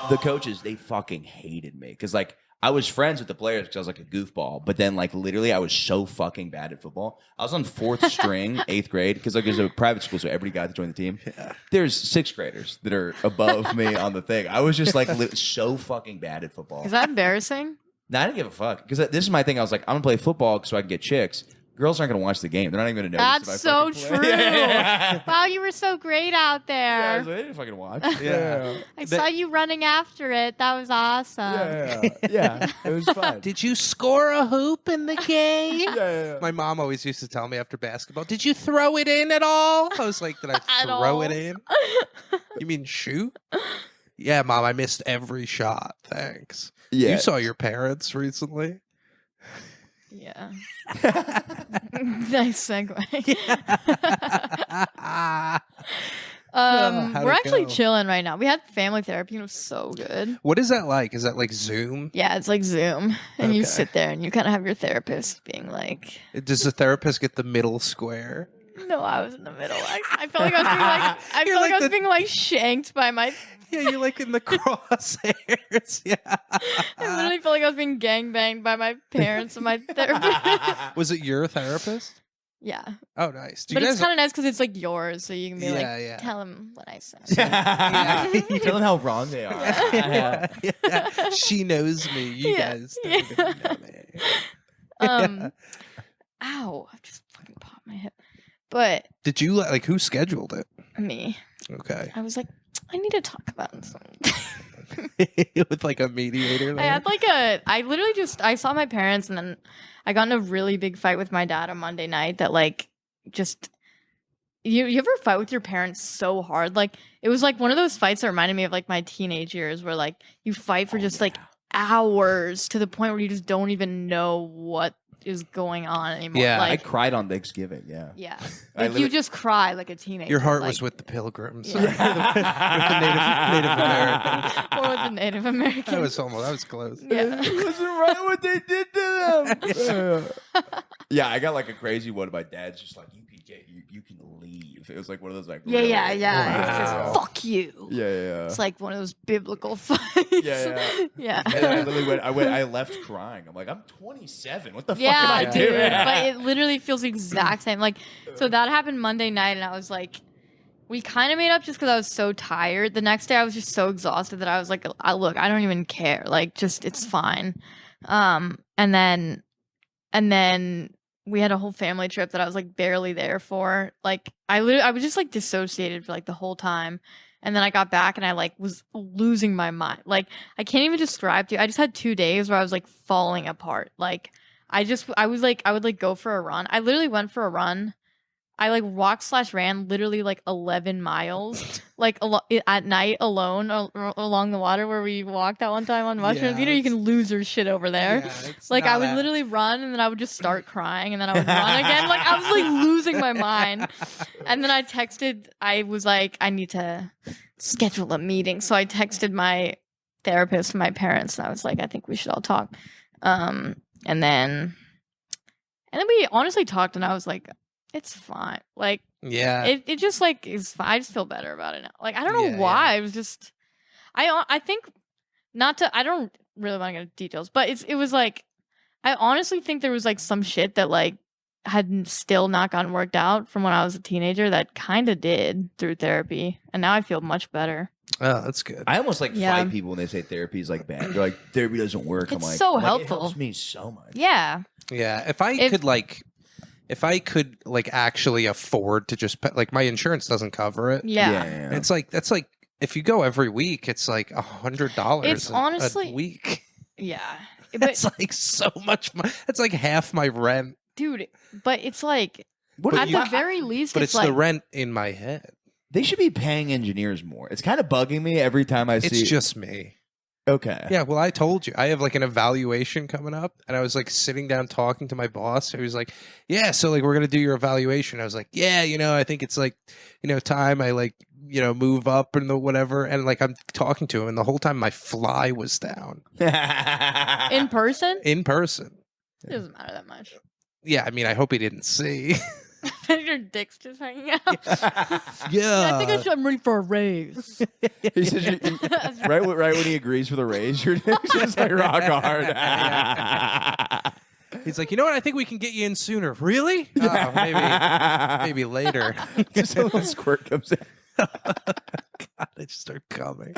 the coaches, they fucking hated me because like I was friends with the players because I was like a goofball, but then like literally I was so fucking bad at football. I was on 4th string, 8th grade because like there's a private school, so everybody got to join the team. Yeah. There's 6th graders that are above me on the thing. I was just like so fucking bad at football. Is that embarrassing? No, I didn't give a fuck because this is my thing. I was like, I'm gonna play football so I can get chicks. Girls aren't going to watch the game. They're not even going to notice. That's so true. Wow, you were so great out there. Yeah, I was like, they didn't fucking watch. Yeah. I saw you running after it. That was awesome. Yeah, it was fun. Did you score a hoop in the game? Yeah. My mom always used to tell me after basketball, did you throw it in at all? I was like, did I throw it in? You mean shoot? Yeah, Mom, I missed every shot. Thanks. Yeah. You saw your parents recently? Yeah. Nice segue. We're actually chilling right now. We had family therapy and it was so good. What is that like? Is that like Zoom? Yeah, it's like Zoom. And you sit there and you kind of have your therapist being like... Does the therapist get the middle square? No, I was in the middle. I felt like I was being like shanked by my... Yeah, you're like in the crosshairs. Yeah. I literally felt like I was being gangbanged by my parents and my therapist. Was it your therapist? Yeah. Oh, nice. But it's kind of nice because it's like yours, so you can be tell him what I said. You tell them how wrong they are. Yeah. She knows me. You guys don't even know me. Ow. I just fucking popped my hip. But... Did you, like, who scheduled it? Me. Okay. I was like, I need to talk about something. With like a mediator there? I had like I literally I saw my parents and then I got in a really big fight with my dad on Monday night that like just you ever fight with your parents so hard? Like it was like one of those fights that reminded me of like my teenage years where like you fight for like hours to the point where you just don't even know what is going on anymore. Yeah, like, I cried on Thanksgiving. Yeah. Like you just cry like a teenager. Your heart like, was with the Pilgrims, yeah. with the Native Americans, or with the Native Americans. That was close. Yeah, it wasn't right what they did to them. Yeah, I got like a crazy one. My dad's just like, you can leave. It was like one of those like yeah. Wow. It's just, fuck you. Yeah. It's like one of those biblical fights. Yeah. And I literally I left crying. I'm like, I'm 27. What the fuck am I dude, doing? But it literally feels the exact same. Like, so that happened Monday night, and I was like, we kind of made up just because I was so tired. The next day, I was just so exhausted that I was like, look, I don't even care. Like, just it's fine. And then we had a whole family trip that I was like barely there for. Like, I was just like dissociated for like the whole time. And then I got back and I like was losing my mind. Like I can't even describe to you. I just had 2 days where I was like falling apart. Like I would like go for a run. I literally went for a run. I like walked/ran literally like 11 miles, like at night alone along the water where we walked that one time on mushrooms. You know, you can lose your shit over there. Yeah, like I would literally run and then I would just start crying and then I would run again. Like I was like losing my mind. And then I was like, I need to schedule a meeting. So I texted my therapist and my parents and I was like, I think we should all talk. And then we honestly talked and I was like, it's fine. Like, it just like is fine. I just feel better about it now. Like, I don't know why. It was just, I think I don't really want to get into details, but it was like, I honestly think there was like some shit that like had still not gotten worked out from when I was a teenager that kind of did through therapy. And now I feel much better. Oh, that's good. I almost like fight people when they say therapy is like bad. They're like, therapy doesn't work. It's I'm like, so helpful. It helps me so much. Yeah. Yeah. If I could like actually afford to just pay, like my insurance doesn't cover it. Yeah. It's like that's like if you go every week, it's like $100. It's honestly a week. Yeah, it's like so much. It's like half my rent, dude. But it's like at the very least, but it's like, the rent in my head. They should be paying engineers more. It's kind of bugging me every time I see. It's just me. Okay. Yeah, well, I told you. I have like an evaluation coming up, and I was like sitting down talking to my boss. He was like, yeah, so like we're going to do your evaluation. I was like, yeah, I think it's like, time I like, move up and the whatever. And like I'm talking to him, and the whole time my fly was down. In person? In person. It doesn't matter that much. Yeah, I mean, I hope he didn't see. Your dick's just hanging out. Yeah. I think I'm ready for a raise. He says, right when he agrees for the raise, your dick's just like rock hard. He's like, you know what? I think we can get you in sooner. Really? Oh, maybe later. Just a little squirt comes in. God, they just start coming.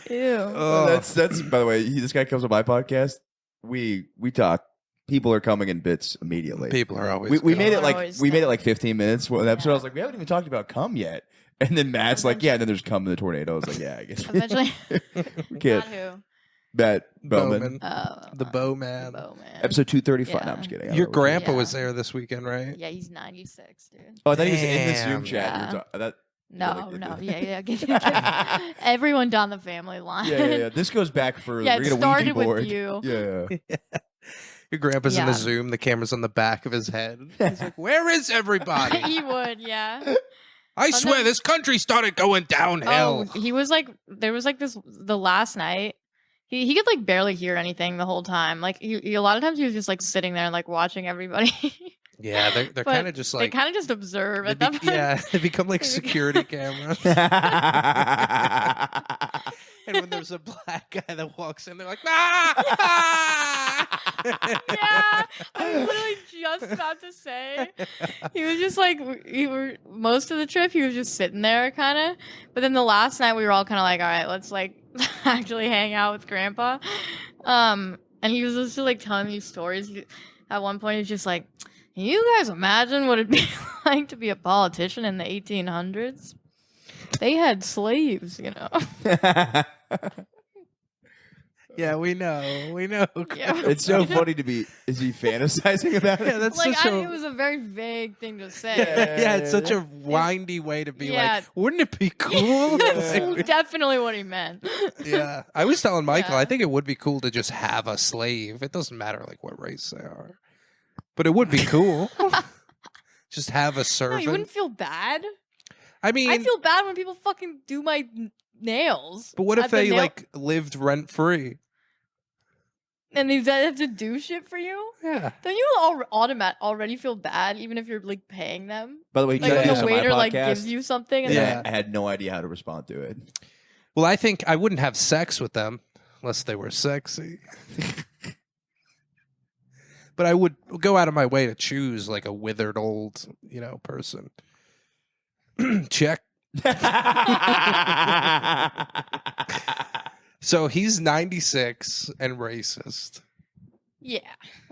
Ew. Oh. That's by the way, this guy comes on my podcast. We talk. People are coming in bits immediately. People are always. We made it People are like always we made it dumb. like 15 minutes. One episode, I was like, we haven't even talked about cum yet. And then Matt's like, yeah. And then there's cum in the tornado. I was like, yeah, I guess. Eventually. Kid, Not who. Matt Bowman. Bowman. The Bowman. Bowman. Episode 235. Yeah. No, I'm just kidding. I Your don't know what grandpa Yeah. was there this weekend, right? Yeah, he's 96, dude. Oh, I thought he was in the Damn. Zoom chat. Yeah. You were that, No, Really? no. Yeah. Everyone down the family line. yeah. This goes back further. Yeah, We're it gonna started Ouija with board. you. Yeah. Your grandpa's in Yeah. a Zoom. The camera's on the back of his head. He's like, "Where is everybody? He would, yeah. I swear, then- this country started going downhill." Oh, he was like, there was like this, the last night, he could like barely hear anything the whole time. Like, he a lot of times he was just like sitting there and like watching everybody. Yeah, they're But kind of just they like kind of just observe they at that be- point. yeah, they become like security cameras. And when there's a black guy that walks in, they're like, "Ah!" Yeah, I was literally just about to say. He was just like, most of the trip, he was just sitting there kind of. But then the last night, we were all kind of like, all right, let's like actually hang out with Grandpa. And he was just like telling these stories. At one point, he was just like, can you guys imagine what it'd be like to be a politician in the 1800s? They had slaves, you know. Yeah, we know. Yeah. It's so funny to be. Is he fantasizing about it? Yeah, that's Like, such it a was a very vague thing to say. yeah, it's such a windy way to be Yeah. like, wouldn't it be cool? That's definitely what he meant. Yeah, I was telling Michael, Yeah. I think it would be cool to just have a slave. It doesn't matter like what race they are, but it would be cool. Just have a No, servant. you wouldn't feel bad. I mean, I feel bad when people fucking do my nails. but what if At the they nail- like lived rent free? and they have to do shit for you? Yeah, Don't you already feel bad even if you're like paying them? By the way, Like you when guys the on my waiter like podcast, gives you something and Yeah. I had no idea how to respond to it. well, I think I wouldn't have sex with them unless they were sexy. But I would go out of my way to choose like a withered old, person. Check. So he's 96 and racist. yeah.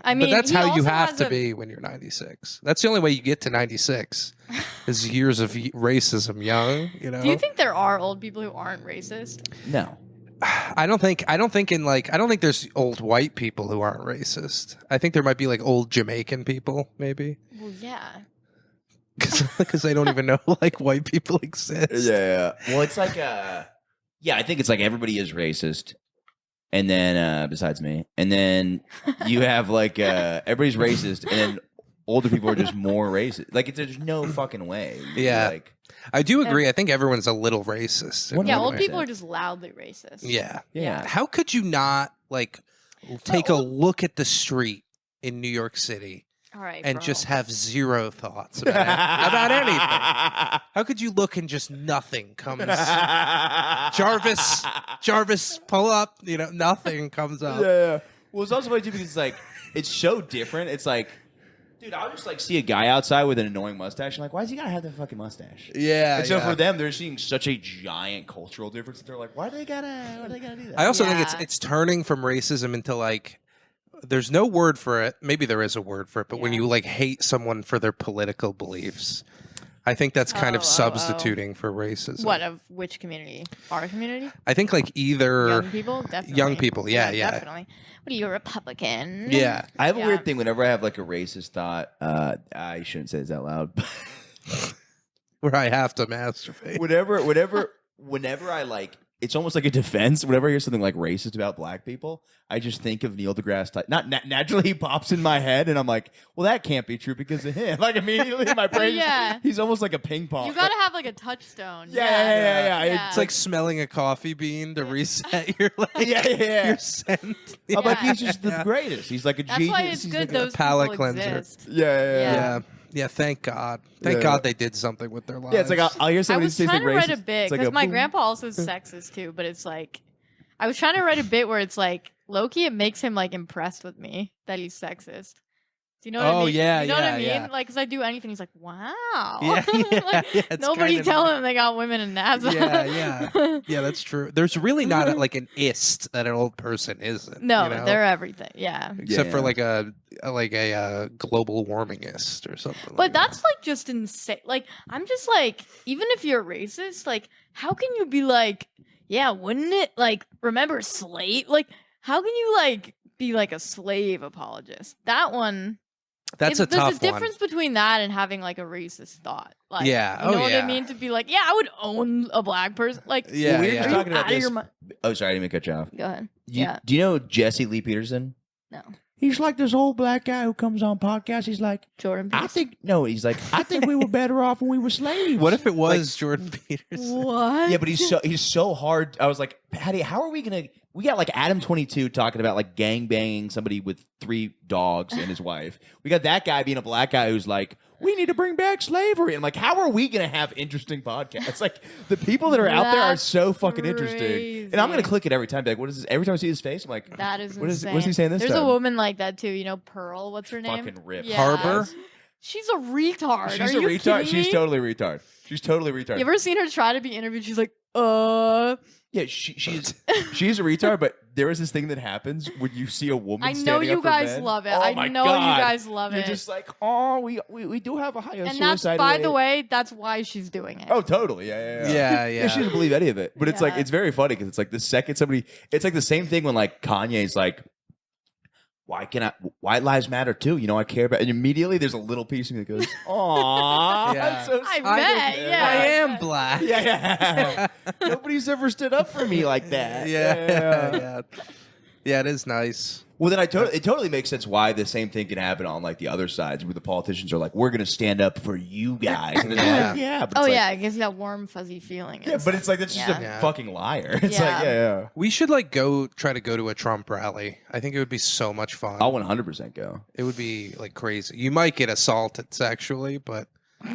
I mean, But that's he how you also have has to a- be when you're 96. That's the only way you get to 96 is years of racism young, Do you think there are old people who aren't racist? No. I don't think there's old white people who aren't racist. I think there might be like old Jamaican people maybe Well, yeah. because they don't even know like white people exist. Yeah. Well, it's like I think it's like everybody is racist. And then besides me. And then you have like everybody's racist and then older people are just more racist. Like there's no fucking way. Yeah. Like I do agree. I think everyone's a little racist. One- Yeah, 100%. old people are just loudly racist. Yeah. yeah. How could you not like take a old- look at the street in New York City All right. and bro. just have zero thoughts about anything? How could you look and just nothing comes? Jarvis, pull up. Nothing comes up. Yeah. Well, it's also funny too because it's so different. It's like, dude, I'll just like see a guy outside with an annoying mustache. I'm like, why does he gotta have that fucking mustache? Yeah. And so yeah. for them, they're seeing such a giant cultural difference that they're like, why do they gotta do that? I also think Yeah. it's turning from racism into like there's no word for it. Maybe there is a word for it, but when Yeah. you like hate someone for their political beliefs, I think that's kind of Oh. substituting for racism. What, of which community? Our community? I think like either Young people? Definitely. young people, yeah. Definitely. What are you, a Republican? yeah. I have a Yeah. weird thing whenever I have like a racist thought. I shouldn't say this out loud. But Where I have to masturbate. whenever I like, it's almost like a defense. Whenever I hear something like racist about black people, I just think of Neil deGrasse Tyson. Not naturally, he pops in my head, and I'm like, well, that can't be true because of him. Like immediately, my brain. Yeah. He's almost like a ping pong. You gotta have like a touchstone. Yeah. It's like smelling a coffee bean to reset your like Yeah. your scent. I'm like, Yeah. he's just the greatest. He's like a That's genius. why it's He's good like those palate people cleanser. exist. Yeah. Yeah. Yeah, thank God. Thank Yeah. God they did something with their lives. Yeah, it's like I'll hear I somebody was say trying something to write racist. a bit It's like because my boom. grandpa also is sexist too, but it's like I was trying to write a bit where it's like Loki. It makes him like impressed with me that he's sexist. Do you know what I Oh, mean? yeah, you know what I yeah, mean? yeah. Like, because I do anything, he's like, wow. Yeah, yeah, Like, yeah, it's nobody kinda tell nice. him they got women in NASA. Yeah. Yeah, that's true. There's really not like an ist that an old person isn't. No, you know? they're everything. Yeah. Except for Yeah. like a global warmingist or something. But like that. that's like just insane. Like, I'm just like, even if you're racist, like, how can you be like, yeah, wouldn't it like remember slave? Like, how can you like be like a slave apologist? That one. That's a There's tough a difference between that and having like a racist thought. Like, Yeah. you know Oh, what yeah. I mean? To be like, yeah, I would own a black person. Like, Yeah, Well, we were yeah. just are you talking about out of this. your mind? Oh, sorry, I didn't mean to cut you off. Go ahead. You- Yeah. Do you know Jesse Lee Peterson? No. He's like this old black guy who comes on podcasts. He's like, Jordan I Peterson. think we were better off when we were slaves. What if it was Jordan Peterson? What? Yeah, but he's so hard. I was like, Patty, how are we gonna? We got like Adam 22 talking about like gang banging somebody with 3 dogs and his wife. We got that guy being a black guy who's like, we need to bring back slavery. And like, how are we gonna have interesting podcasts? Like the people that are out there are That's so fucking interesting. And I'm gonna crazy. click it every time. Be like, what is this? Every time I see his face, I'm like, That is what is insane. what's he saying this There's time? a woman like that too. You know, Pearl. What's her name? Fucking ripped. Harbor? She's a retard. She's Are a you retard. kidding She's me? totally retard. She's totally retard. You ever seen her try to be interviewed? She's like, Yeah, she's a retard, but there is this thing that happens when you see a woman. I know standing you up for guys men. love it. Oh I my know God. you guys love You're it. just like, oh, we do have a higher And that's, suicide by rate. the way, that's why she's doing it. Oh, totally. Yeah. Yeah. She doesn't believe any of it. But it's like Yeah. it's very funny because it's like the second somebody, it's like the same thing when like Kanye's like, White lives matter too. You know, I care about. And immediately there's a little piece of me that goes, "Aw, Yeah. that's so I sweet." bet, yeah. I am black. Yeah. Nobody's ever stood up for me like that. Yeah. Yeah, it is nice. Well, then it totally makes sense why the same thing can happen on like the other sides where the politicians are like, we're going to stand up for you guys. And they're like, yeah. But Oh it's like, yeah, it gives you that warm fuzzy feeling. Yeah, but it's like, that's just Yeah. a fucking liar. It's Yeah. like, yeah. We should like try to go to a Trump rally. I think it would be so much fun. I'll 100% go. It would be like crazy. You might get assaulted sexually, but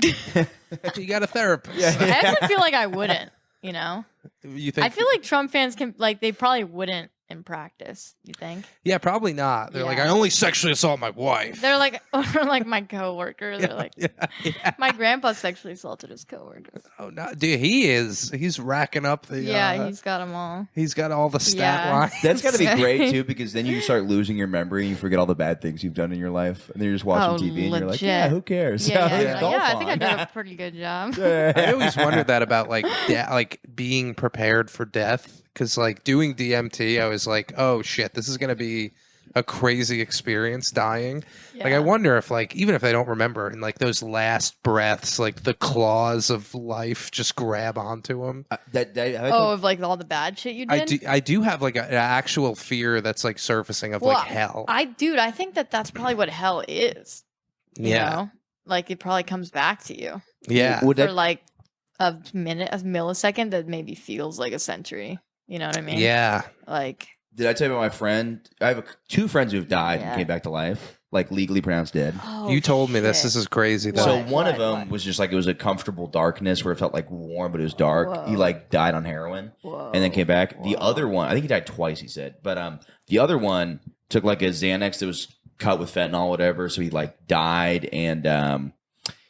you got a therapist. I actually feel like I wouldn't. You know, You think? I feel like Trump fans can like they probably wouldn't in practice. You think? Yeah, probably not. They're like, Yeah. I only sexually assault my wife. They're like, or like my coworker. They're like, yeah. my grandpa sexually assaulted his coworker. Oh no, dude, he's racking up the. Yeah, he's got them all. he's got all the stat Yeah. lines. That's got to be great too, because then you start losing your memory and you forget all the bad things you've done in your life, and then you're just watching TV and you're like, legit. yeah, who cares? Yeah, So, you're it's like, all yeah, I think I fine. did a pretty good job. I always wondered that about like like being prepared for death, because like doing DMT, I was like, oh shit, this is gonna be a crazy experience dying. Like Yeah. I wonder if like even if I don't remember in like those last breaths, like the claws of life just grab onto them. Oh, of like all the bad shit you did. I do have like an actual fear that's like surfacing of like hell. I think that's probably what hell is. You know? Like it probably comes back to you Yeah. Would for that, like a minute, a millisecond that maybe feels like a century. You know what I mean? Yeah. Like did I tell you about my friend? I have 2 friends who've died Yeah. and came back to life, like legally pronounced dead. oh, You told me this. shit. This is crazy though. So What? one of What? them was just like it was a comfortable darkness where it felt like warm, but it was dark. Whoa. He like died on heroin Whoa. and then came back. The Whoa. other one, I think he died twice. He said, but the other one took like a Xanax that was cut with fentanyl, whatever. So he like died, and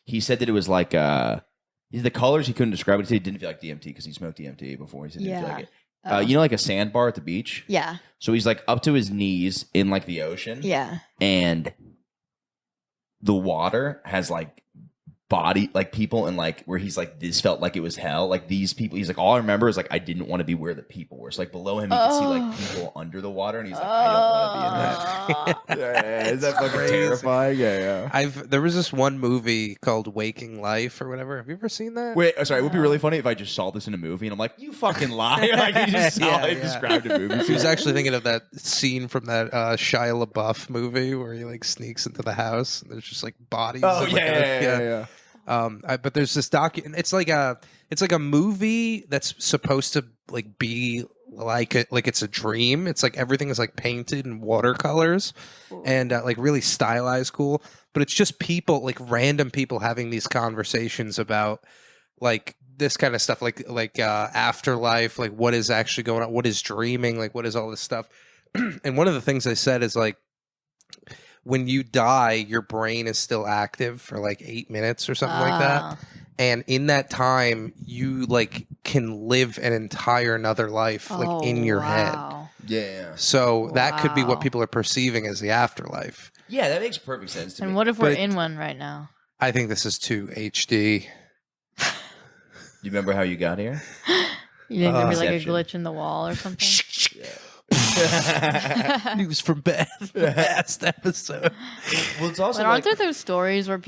he said that it was like the colors he couldn't describe it. He didn't feel like DMT because he smoked DMT before. He said he didn't feel Yeah. like it. Oh. You know, like a sandbar at the beach. Yeah. So he's like up to his knees in like the ocean. Yeah. And the water has like body, like people, and like where he's like, this felt like it was hell. Like these people, he's like, all I remember is like, I didn't want to be where the people were. So like below him, you could see like people under the water, and he's like, I don't want to be in that. Yeah, is that fucking Crazy. terrifying? Yeah. There was this one movie called Waking Life or whatever. Have you ever seen that? Wait, sorry. It would be really funny if I just saw this in a movie and I'm like, you fucking lie. Like you just saw it described a movie. He was actually thinking of that scene from that Shia LaBeouf movie where he like sneaks into the house and there's just like bodies. Oh of, like, yeah. but there's this it's like a movie that's supposed to like be like it's a dream. It's like everything is like painted in watercolors and like really stylized, cool. but it's just people, like random people having these conversations about like this kind of stuff, like afterlife, like what is actually going on, what is dreaming, like what is all this stuff. And one of the things I said is like, when you die, your brain is still active for like 8 minutes or something like that. And in that time, you like can live an entire another life like in your head. Yeah. So that could be what people are perceiving as the afterlife. Yeah, that makes perfect sense to me. And what if we're in one right now? I think this is too HD. You remember how you got here? You think there'd be like a Inception. glitch in the wall or something? News from last episode. Well, it's also But aren't there those stories where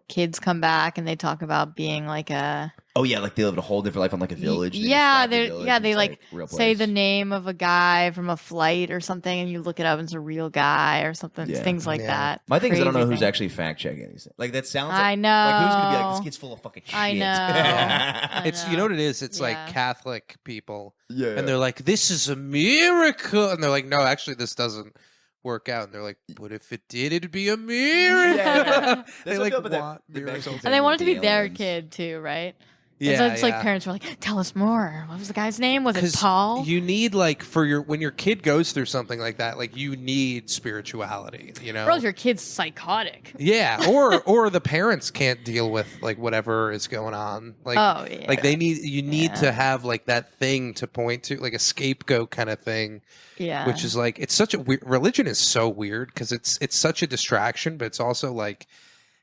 kids come back and they talk about being like a oh yeah, like they live a whole different life on like a village. Yeah, they they like say the name of a guy from a flight or something, and you look it up and it's a real guy or something. Yeah. Things like that. My thing is I don't know Crazy who's thing. actually fact checking anything. Like that sounds. I know. Like who's gonna be like this kid's full of fucking shit. I know. I It's know. you know what it is? It's like Yeah. Catholic people. Yeah. And they're like, this is a miracle. And they're like, no, actually, this doesn't work out. And they're like, but if it did, it'd be a miracle. Yeah. They That's like what I feel want about the miracles. Mexican And they want it to be the their aliens. kid too, right? Yeah, And so it's like yeah. parents were like, "Tell us more. What was the guy's name? Was it 'Cause Paul?" You need like when your kid goes through something like that, like you need spirituality, you know? Or else your kid's psychotic. Yeah, or the parents can't deal with like whatever is going on. Like Oh, yeah. like you need Yeah. to have like that thing to point to, like a scapegoat kind of thing. Yeah. Which is like it's such a weird religion is so weird because it's such a distraction, but it's also like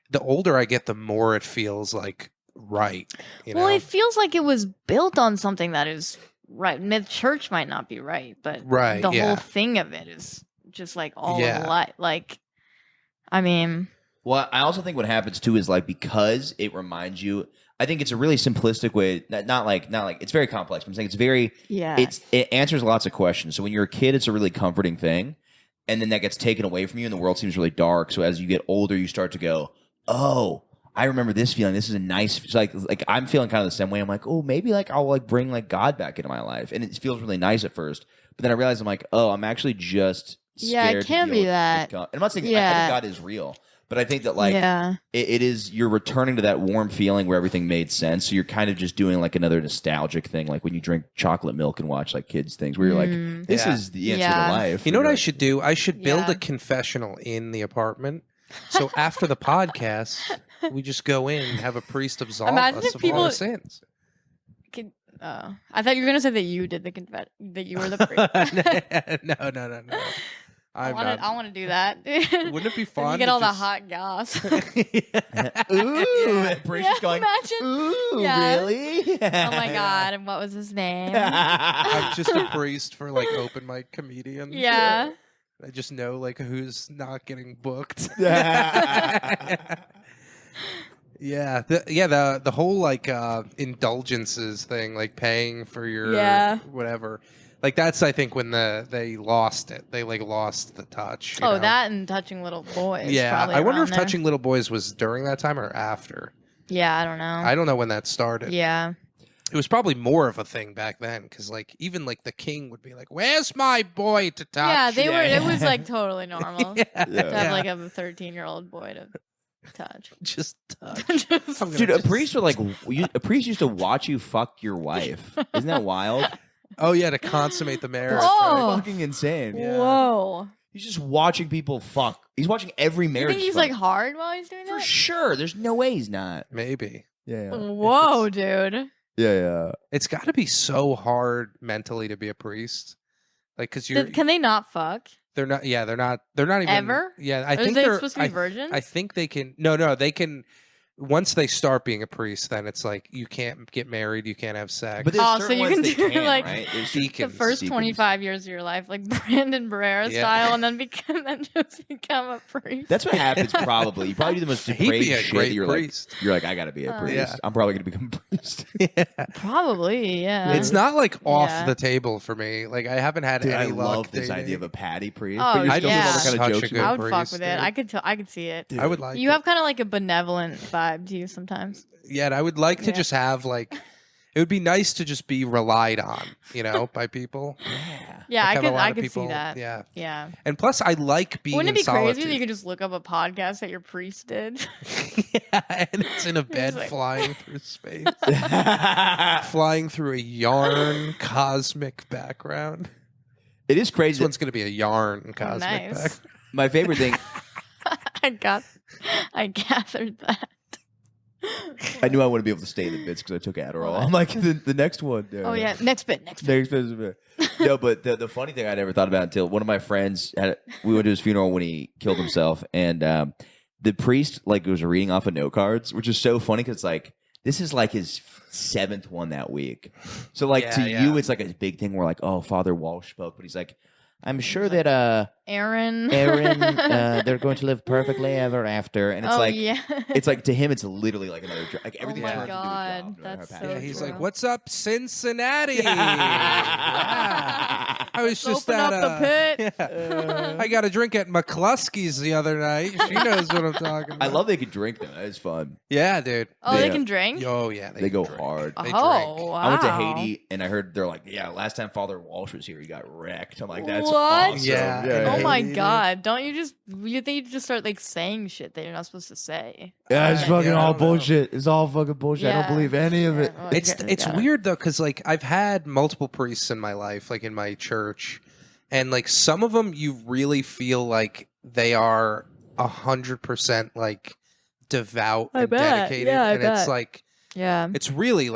the older I get, the more it feels like right. You well, know? it feels like it was built on something that is right. The church might not be right, but Right, the yeah. whole thing of it is just like all Yeah. of life. Like, I mean, Well, I also think what happens too is like because it reminds you. I think it's a really simplistic way. Not like it's very complex. But I'm saying it's very. yeah. It answers lots of questions. So when you're a kid, it's a really comforting thing, and then that gets taken away from you, and the world seems really dark. So as you get older, you start to go, oh. I remember this feeling. This is a nice. It's like I'm feeling kind of the same way. I'm like, oh, maybe like I'll like bring like God back into my life, and it feels really nice at first. But then I realize I'm like, oh, I'm actually just Yeah, it scared to can deal be with that. God. And I'm not saying I Yeah. think God is real, but I think that like yeah. it is you're returning to that warm feeling where everything made sense. So you're kind of just doing like another nostalgic thing, like when you drink chocolate milk and watch like kids things, where you're like, this Yeah. is the answer Yeah. to life. You know what You're I like, should do? I should build Yeah. a confessional in the apartment. So after the podcast, we just go in and have a priest absolve Imagine us if of all people- our sins. I thought you were gonna say that you did the that you were the priest. no. I I'm want not. to. I want to do that. Wouldn't it be fun? You get to all the just- hot goss. ooh, and Bruce Yeah, is going, imagine. ooh, Yeah. really? Oh my god! And what was his name? I'm just a priest for like open mic comedians. Yeah. I just know like who's not getting booked. Yeah, the whole like indulgences thing, like paying for your Yeah. whatever. Like that's I think when they lost it. They like lost the touch. you Oh, know? that and touching little boys. Yeah, probably I wonder around if there. touching little boys was during that time or after. Yeah, I don't know. I don't know when that started. Yeah. It was probably more of a thing back then because like even like the king would be like, "Where's my boy to touch?" Yeah, they were. It was like totally normal to Yeah. have like a 13-year-old boy to touch. just touch. Just- I'm gonna Dude, a just- priest would like a priest used to watch you fuck your wife. Isn't that wild? Oh yeah, to consummate the marriage. Oh. right? Fucking insane. Yeah. Whoa. He's just watching people fuck. He's watching every You marriage. think he's fuck. like hard while he's doing for that? sure. There's no way he's not. Maybe. Yeah. Whoa, dude. Yeah. It's got to be so hard mentally to be a priest, like because you're Can they not fuck? they're not. Yeah, they're not even Ever? Yeah, I Or think is they they're supposed to be virgins? I think they can. No, they can. Once they start being a priest, then it's like you can't get married, you can't have sex. But there's Oh, so certain you ones can they do, can, like, right? There's the deacons. first Deacons. 25 years of your life, like Brandon Barrera Yeah. style, and then just become a priest. That's what happens. Probably you probably do the most He'd be depraved a shit. great You're priest. like I gotta be a priest. Yeah. I'm probably gonna become a priest. Probably, yeah. It's not like off Yeah. the table for me. Like I haven't had Dude, I any luck love this dating. idea of a patty priest. Oh, but you're I still think doing all it's the kind of such a jokes. good I would fuck priest, with it. dude. I could see it. Dude. I would like. You it. have kind of like a benevolent vibe to you sometimes. Yeah, and I would like to Yeah. just have like. It would be nice to just be relied on, by people. Yeah, Like, have a lot I of could people- see that. Yeah. Yeah. And plus, I like being Wouldn't it in be solitude. crazy if you could just look up a podcast that your priest did? Yeah, and it's in a bed like- flying through space. Flying through a yarn cosmic background. It is This crazy. one's going to be a yarn cosmic nice. background. My favorite thing. I gathered that. I knew I wouldn't be able to stay in the bits because I took Adderall. I'm like the next one. Oh yeah, next bit. Next bit. No, but the funny thing I never thought about until one of my friends we went to his funeral when he killed himself, and the priest was reading off of note cards, which is so funny because this is his 7th one that week. So you, it's a big thing where oh, Father Walsh spoke, but he's like, I'm sure that Aaron, they're going to live perfectly ever after, and it's yeah. it's to him, it's literally another job. Everything my has to do with God, job, no matter that's how so passionate He's you are. like, "What's up, Cincinnati?" Yeah. I was just Open at up the pit. Yeah. I got a drink at McCluskey's the other night. She knows what I'm talking about. I love they could drink them. That is fun. Yeah, dude. Oh, they Yeah. can drink. Oh yeah, They go drink. hard. They Oh, drink. wow. I went to Haiti and I heard they're like, yeah, last time Father Walsh was here, he got wrecked. I'm like, that's What? awesome. Yeah. Oh my Haiti. God! Don't you think you just start saying shit that you're not supposed to say? Yeah, it's fucking Yeah, I all don't know. bullshit. It's all fucking bullshit. I Yeah. don't believe any of it. Yeah, well, It's okay, got it. weird though, because I've had multiple priests in my life, in my church, and some of them you really feel like they are 100% devout I and bet. dedicated, Yeah, I and it's bet. Yeah. it's really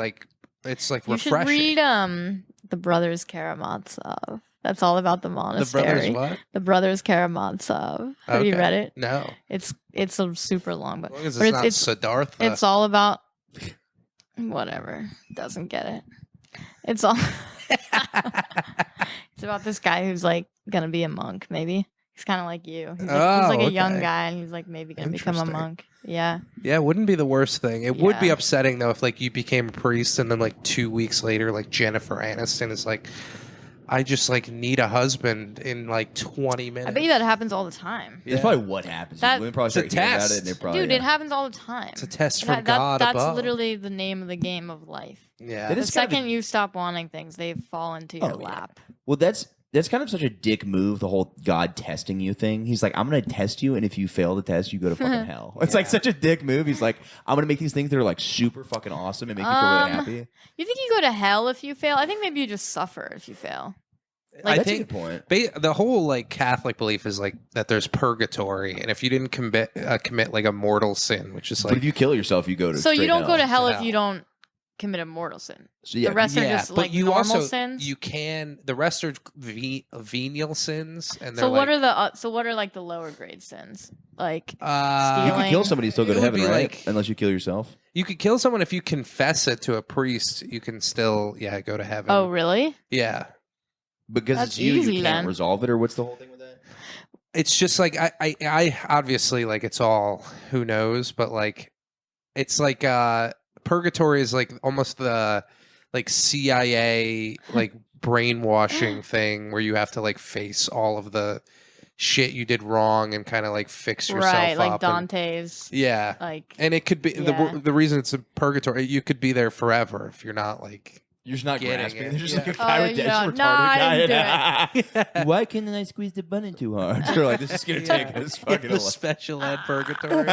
it's You refreshing. should read the Brothers Karamazov. That's all about the The monastery. brothers what? The Brothers Karamazov. Have you Okay. read it? No, It's a super long book. as long as But it's not it's Siddhartha. It's all about whatever. Doesn't get it. It's all It's about this guy who's gonna be a monk, maybe. He's kinda like you. He's Oh, a young okay. guy and he's maybe gonna become a Interesting. monk. Yeah. Yeah, it wouldn't be the worst thing. It would be Yeah. upsetting though if you became a priest and then 2 weeks later Jennifer Aniston is I just need a husband in 20 minutes. I bet you that happens all the time. That's probably what happens. Women probably It's a start hearing about test. it and they're probably Dude, it happens all the time. It's a test from That- God that's above. literally the name of the game of life. Yeah. That The is kind of second you stop wanting things, they fall into your Oh, yeah. lap. Well, that's kind of such a dick move, the whole God testing you thing. He's like, I'm going to test you, and if you fail the test, you go to fucking hell. It's such a dick move. He's like, I'm going to make these things that are super fucking awesome and make you feel really happy. You think you go to hell if you fail? I think maybe you just suffer if you fail. I That's think a good point. the whole Catholic belief is that there's purgatory, and if you didn't commit a mortal sin, which is But if you kill yourself, you go to So you straight don't go to hell if hell. you don't commit a mortal sin. So, yeah, The rest are yeah, just but you normal also sins. you can the rest are venial sins, and they're So what are the lower grade sins? you stealing? can kill somebody, still go It to would heaven, be right? Unless you kill yourself. You could kill someone if you confess it to a priest. You can still go to heaven. Oh, really? Yeah. Because That's it's you easy, can't then. resolve it, or what's the whole thing with that? It's just I obviously it's all who knows, but it's purgatory is almost the CIA brainwashing thing where you have to face all of the shit you did wrong and kind of fix yourself Right, like up. And- Dante's. yeah. And it could be Yeah. the reason it's a purgatory. You could be there forever if you're not You're just not Getting grasping. it, There's just yeah. a guy with you that know, retarded no, I guy. didn't Why can't I squeeze the button too hard? They're like, this is gonna take us fucking the a special ed purgatory.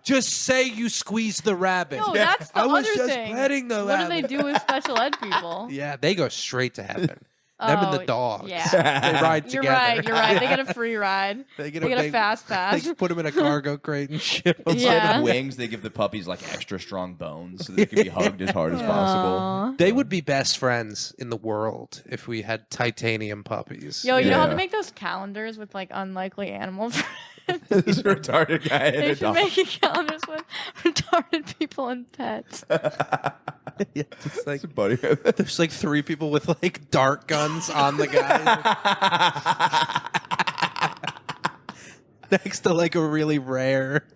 Just say you squeeze the rabbit. No, that's the I was other just thing. petting the What do they rabbit. do with special ed people? Yeah, they go straight to heaven. Them and the Oh, dogs. yeah. They ride You're together. right. You're right. They get a free ride. They They get a fast pass. They put them in a cargo crate and ship them. Yeah. Instead of wings, they give the puppies extra strong bones so they can be hugged as hard as possible. Aw. They would be best friends in the world if we had titanium puppies. Yo, you know how Yeah. to make those calendars with unlikely animal friends? This retarded guy and They a should dog. make calendars with retarded people and pets. Yeah, it's It's a buddy. there's 3 people with dart guns on the guy next to a really rare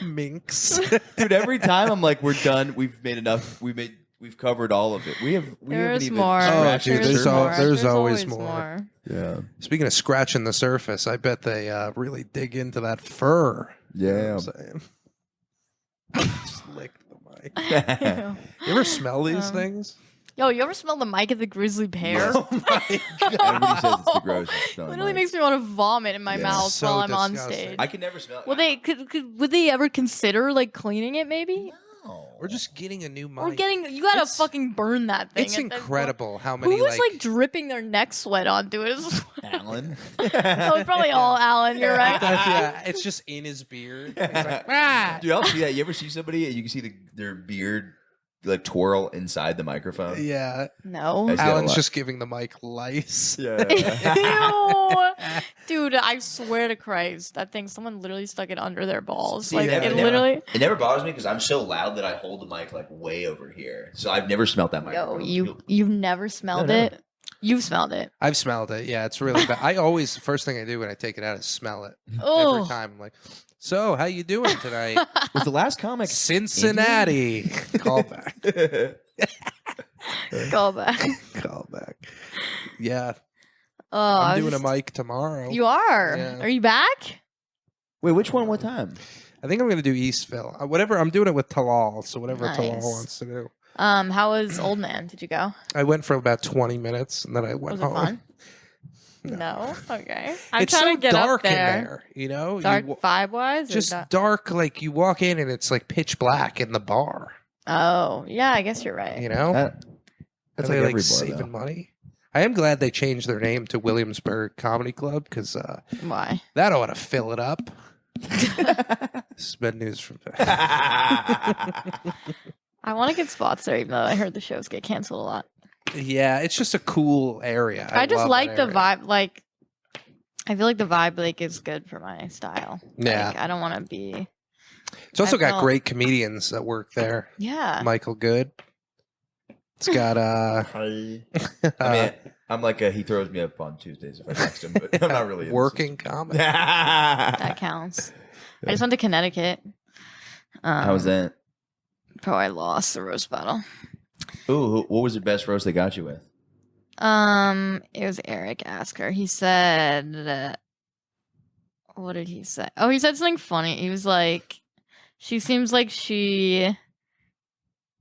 minx. Dude, every time I'm like, we're done. We've made enough. We've covered all of it. We haven't There's even more. scratched dude, the there's surface. there's always more. more. Yeah. Speaking of scratching the surface, I bet they really dig into that fur. You know Yeah. what I'm saying? Just lick the mic. Ew. You ever smell these Um, things? Yo, you ever smell the mic of the grizzly bear? Oh my god! Everybody says it's the grossest. Literally makes me want to vomit in my Yeah. mouth So while I'm on disgusting. stage. I can never smell it. Would they would they ever consider like cleaning it? Maybe. No. We're just getting a new mic. Or getting you gotta It's- fucking burn that thing. It's at this point. incredible how many Who was like dripping their neck sweat onto it? Alan. Oh, it's probably all Alan. You're right. yeah, it's just in his beard. It's like, ah! Dude, I'll see that. You ever see somebody and you can see their beard like twirl inside the microphone? Yeah, No. I see that a Alan's lot. just giving the mic lice. Yeah. Ew. Dude, I swear to Christ, that thing, someone literally stuck it under their balls. See, Like, yeah, it yeah. literally. It never bothers me because I'm so loud that I hold the mic like way over here. So I've never smelled that Yo, microphone. you've never smelled No, no. it? You've smelled it. I've smelled it. Yeah, it's really bad. I always, the first thing I do when I take it out is smell it. Oh. Every time. I'm like, so how you doing tonight? Was the last comic Cincinnati. Call back. Go back. Call back. Yeah, Oh, I'm doing a mic tomorrow. You are? Yeah. Are you back? Wait, which one? What time? I think I'm going to do Eastville. Whatever. I'm doing it with Talal. So whatever Nice. Talal wants to do. How was Old Man? Did you go? I went for about 20 minutes and then I went Was it home. fun? No. No? Okay. I'm It's trying so to get dark up in there. there, you know? Dark You vibe wise? just dark, like you walk in and it's like pitch black in the bar, Oh, yeah, I guess you're right. you know? That's Are like they every like bar, saving though. money? I am glad they changed their name to Williamsburg Comedy Club because Why? that ought to fill it up. This is bad news from I want to get spots there, even though I heard the shows get canceled a lot. Yeah, it's just a cool area. I just love like that the area. vibe. Like, I feel like the vibe like is good for my style. Yeah. Like, I don't want to be. It's also I got felt- great comedians that work there. Yeah. Michael Good. It's got I mean, I'm like he throws me up on Tuesdays if I text him, but I'm not really working comedy. That counts. I just went to Connecticut. How was that? Probably lost the roast battle. Ooh, what was the best roast they got you with? It was Eric Asker. He said, what did he say? Oh, he said something funny. He was like, she seems like she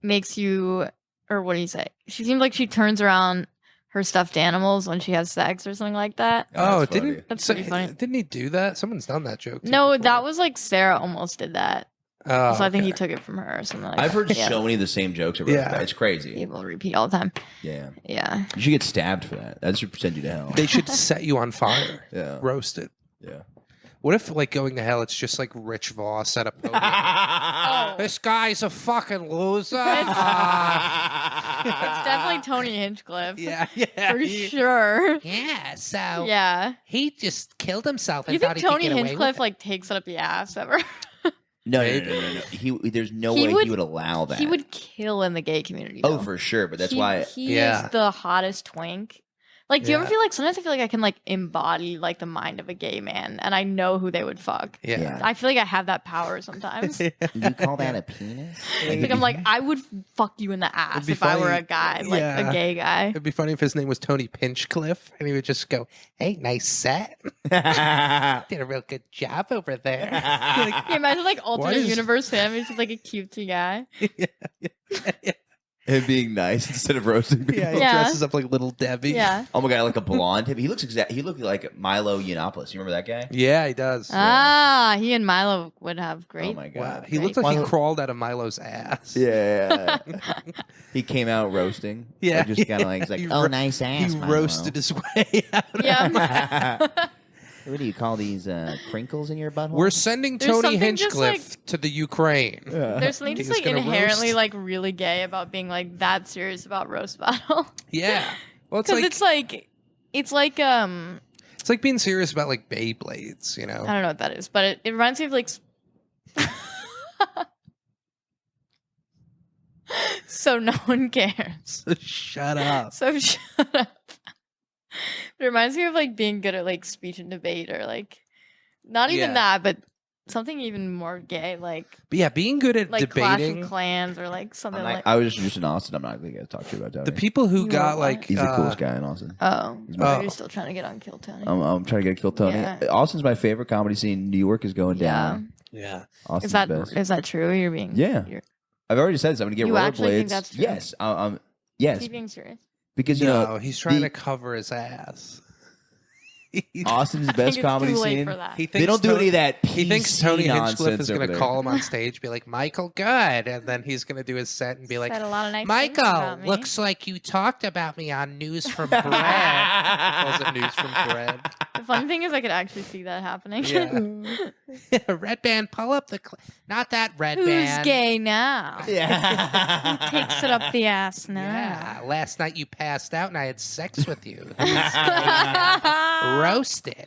makes you, or what did he say? She seems like she turns around her stuffed animals when she has sex or something like that. Oh, that's funny. didn't That's pretty funny. Didn't he do that? Someone's done that joke. too No, before. that was like Sarah almost did that. Oh, So I think he okay. took it from her or something like I've heard that. Yeah. so many of the same jokes about Yeah. that. It's crazy. People repeat all the time. Yeah. Yeah. You should get stabbed for that. That should send you to hell. They should set you on fire, Yeah. roasted. Yeah. What if, like, going to hell, it's just like Rich Voss at a podium? Oh. This guy's a fucking loser. It's definitely Tony Hinchcliffe. yeah, yeah. For sure. Yeah, so Yeah. he just killed himself and You thought think he Tony could get away Hinchcliffe with like takes it up the ass ever? No. There's no He way would- he would allow that. He would kill in the gay community. Oh, though. for sure. But that's He- why. he Yeah. is the hottest twink. Like, do you ever Yeah. feel like sometimes I feel like I can like embody like the mind of a gay man, and I know who they would fuck. it. Yeah. I feel like I have that power sometimes. You call that a penis? Like I'm like I would fuck you in the ass be if I were funny. a guy, like Yeah. a gay guy. It'd be funny if his name was Tony Pinchcliffe and he would just go, "Hey, nice set. yeah. Did a real good job over there." Can you imagine like alternate is- universe him? He's just like a cutesy guy. Him being nice instead of roasting people. Yeah, he Yeah. dresses up like Little Debbie. Yeah. Oh my god, like a blonde. He looks He looked like Milo Yiannopoulos. You remember that guy? Yeah, he does. Ah, he and Milo would have great. Oh my Wow. god. He looked like Milo- he crawled out of Milo's ass. Yeah. He came out roasting. Yeah, Like, just kind of like, he's like, He oh, ro- nice He ass. Milo." roasted his way out. Yeah. What do you call these crinkles in your butthole? We're sending There's Tony something just, Hinchcliffe to the Ukraine. There's something just He's like gonna inherently roast. like really gay about being like that serious about roast battle. Yeah. Well, it's Because like it's like it's like being serious about like Beyblades, you know? I don't know what that is, but it reminds me of like so no one cares. Shut up. So shut up. It reminds me of like being good at like speech and debate or like not even Yeah. that, but something even more gay, like But yeah, being good at Clash debating. of Clans or like something like. I was just in Austin. I'm not going to talk to you about Tony. The people who You got are like what? He's the coolest guy in Austin. Oh, Oh. you're still trying to get on Kill Tony. I'm trying to get Kill Tony. Yeah. Austin's my favorite comedy scene. New York is going Yeah. down. Yeah. Austin's Is that the best. is that true? You're being Yeah. You're, I've already said this. I'm gonna get You actually think rollerblades. that's true? Yes. Yes. Is he being serious? Because you No, know he's trying to cover his ass. Austin's I best think it's comedy too late scene. for that. He They don't do any of that. He thinks PC Tony nonsense Hinchcliffe is going over to there. call him on stage, be like, "Michael, good," and then he's going to do his set and be like, Said a lot of nice things "Michael, about me. looks like you talked about me on News from Bread." He calls it News from Bread. The fun thing is, I could actually see that happening. Yeah. Red band, pull up the. Not that red Who's band. gay now? Yeah. Who takes it up the ass now? Yeah, last night you passed out and I had sex with you. Roasted.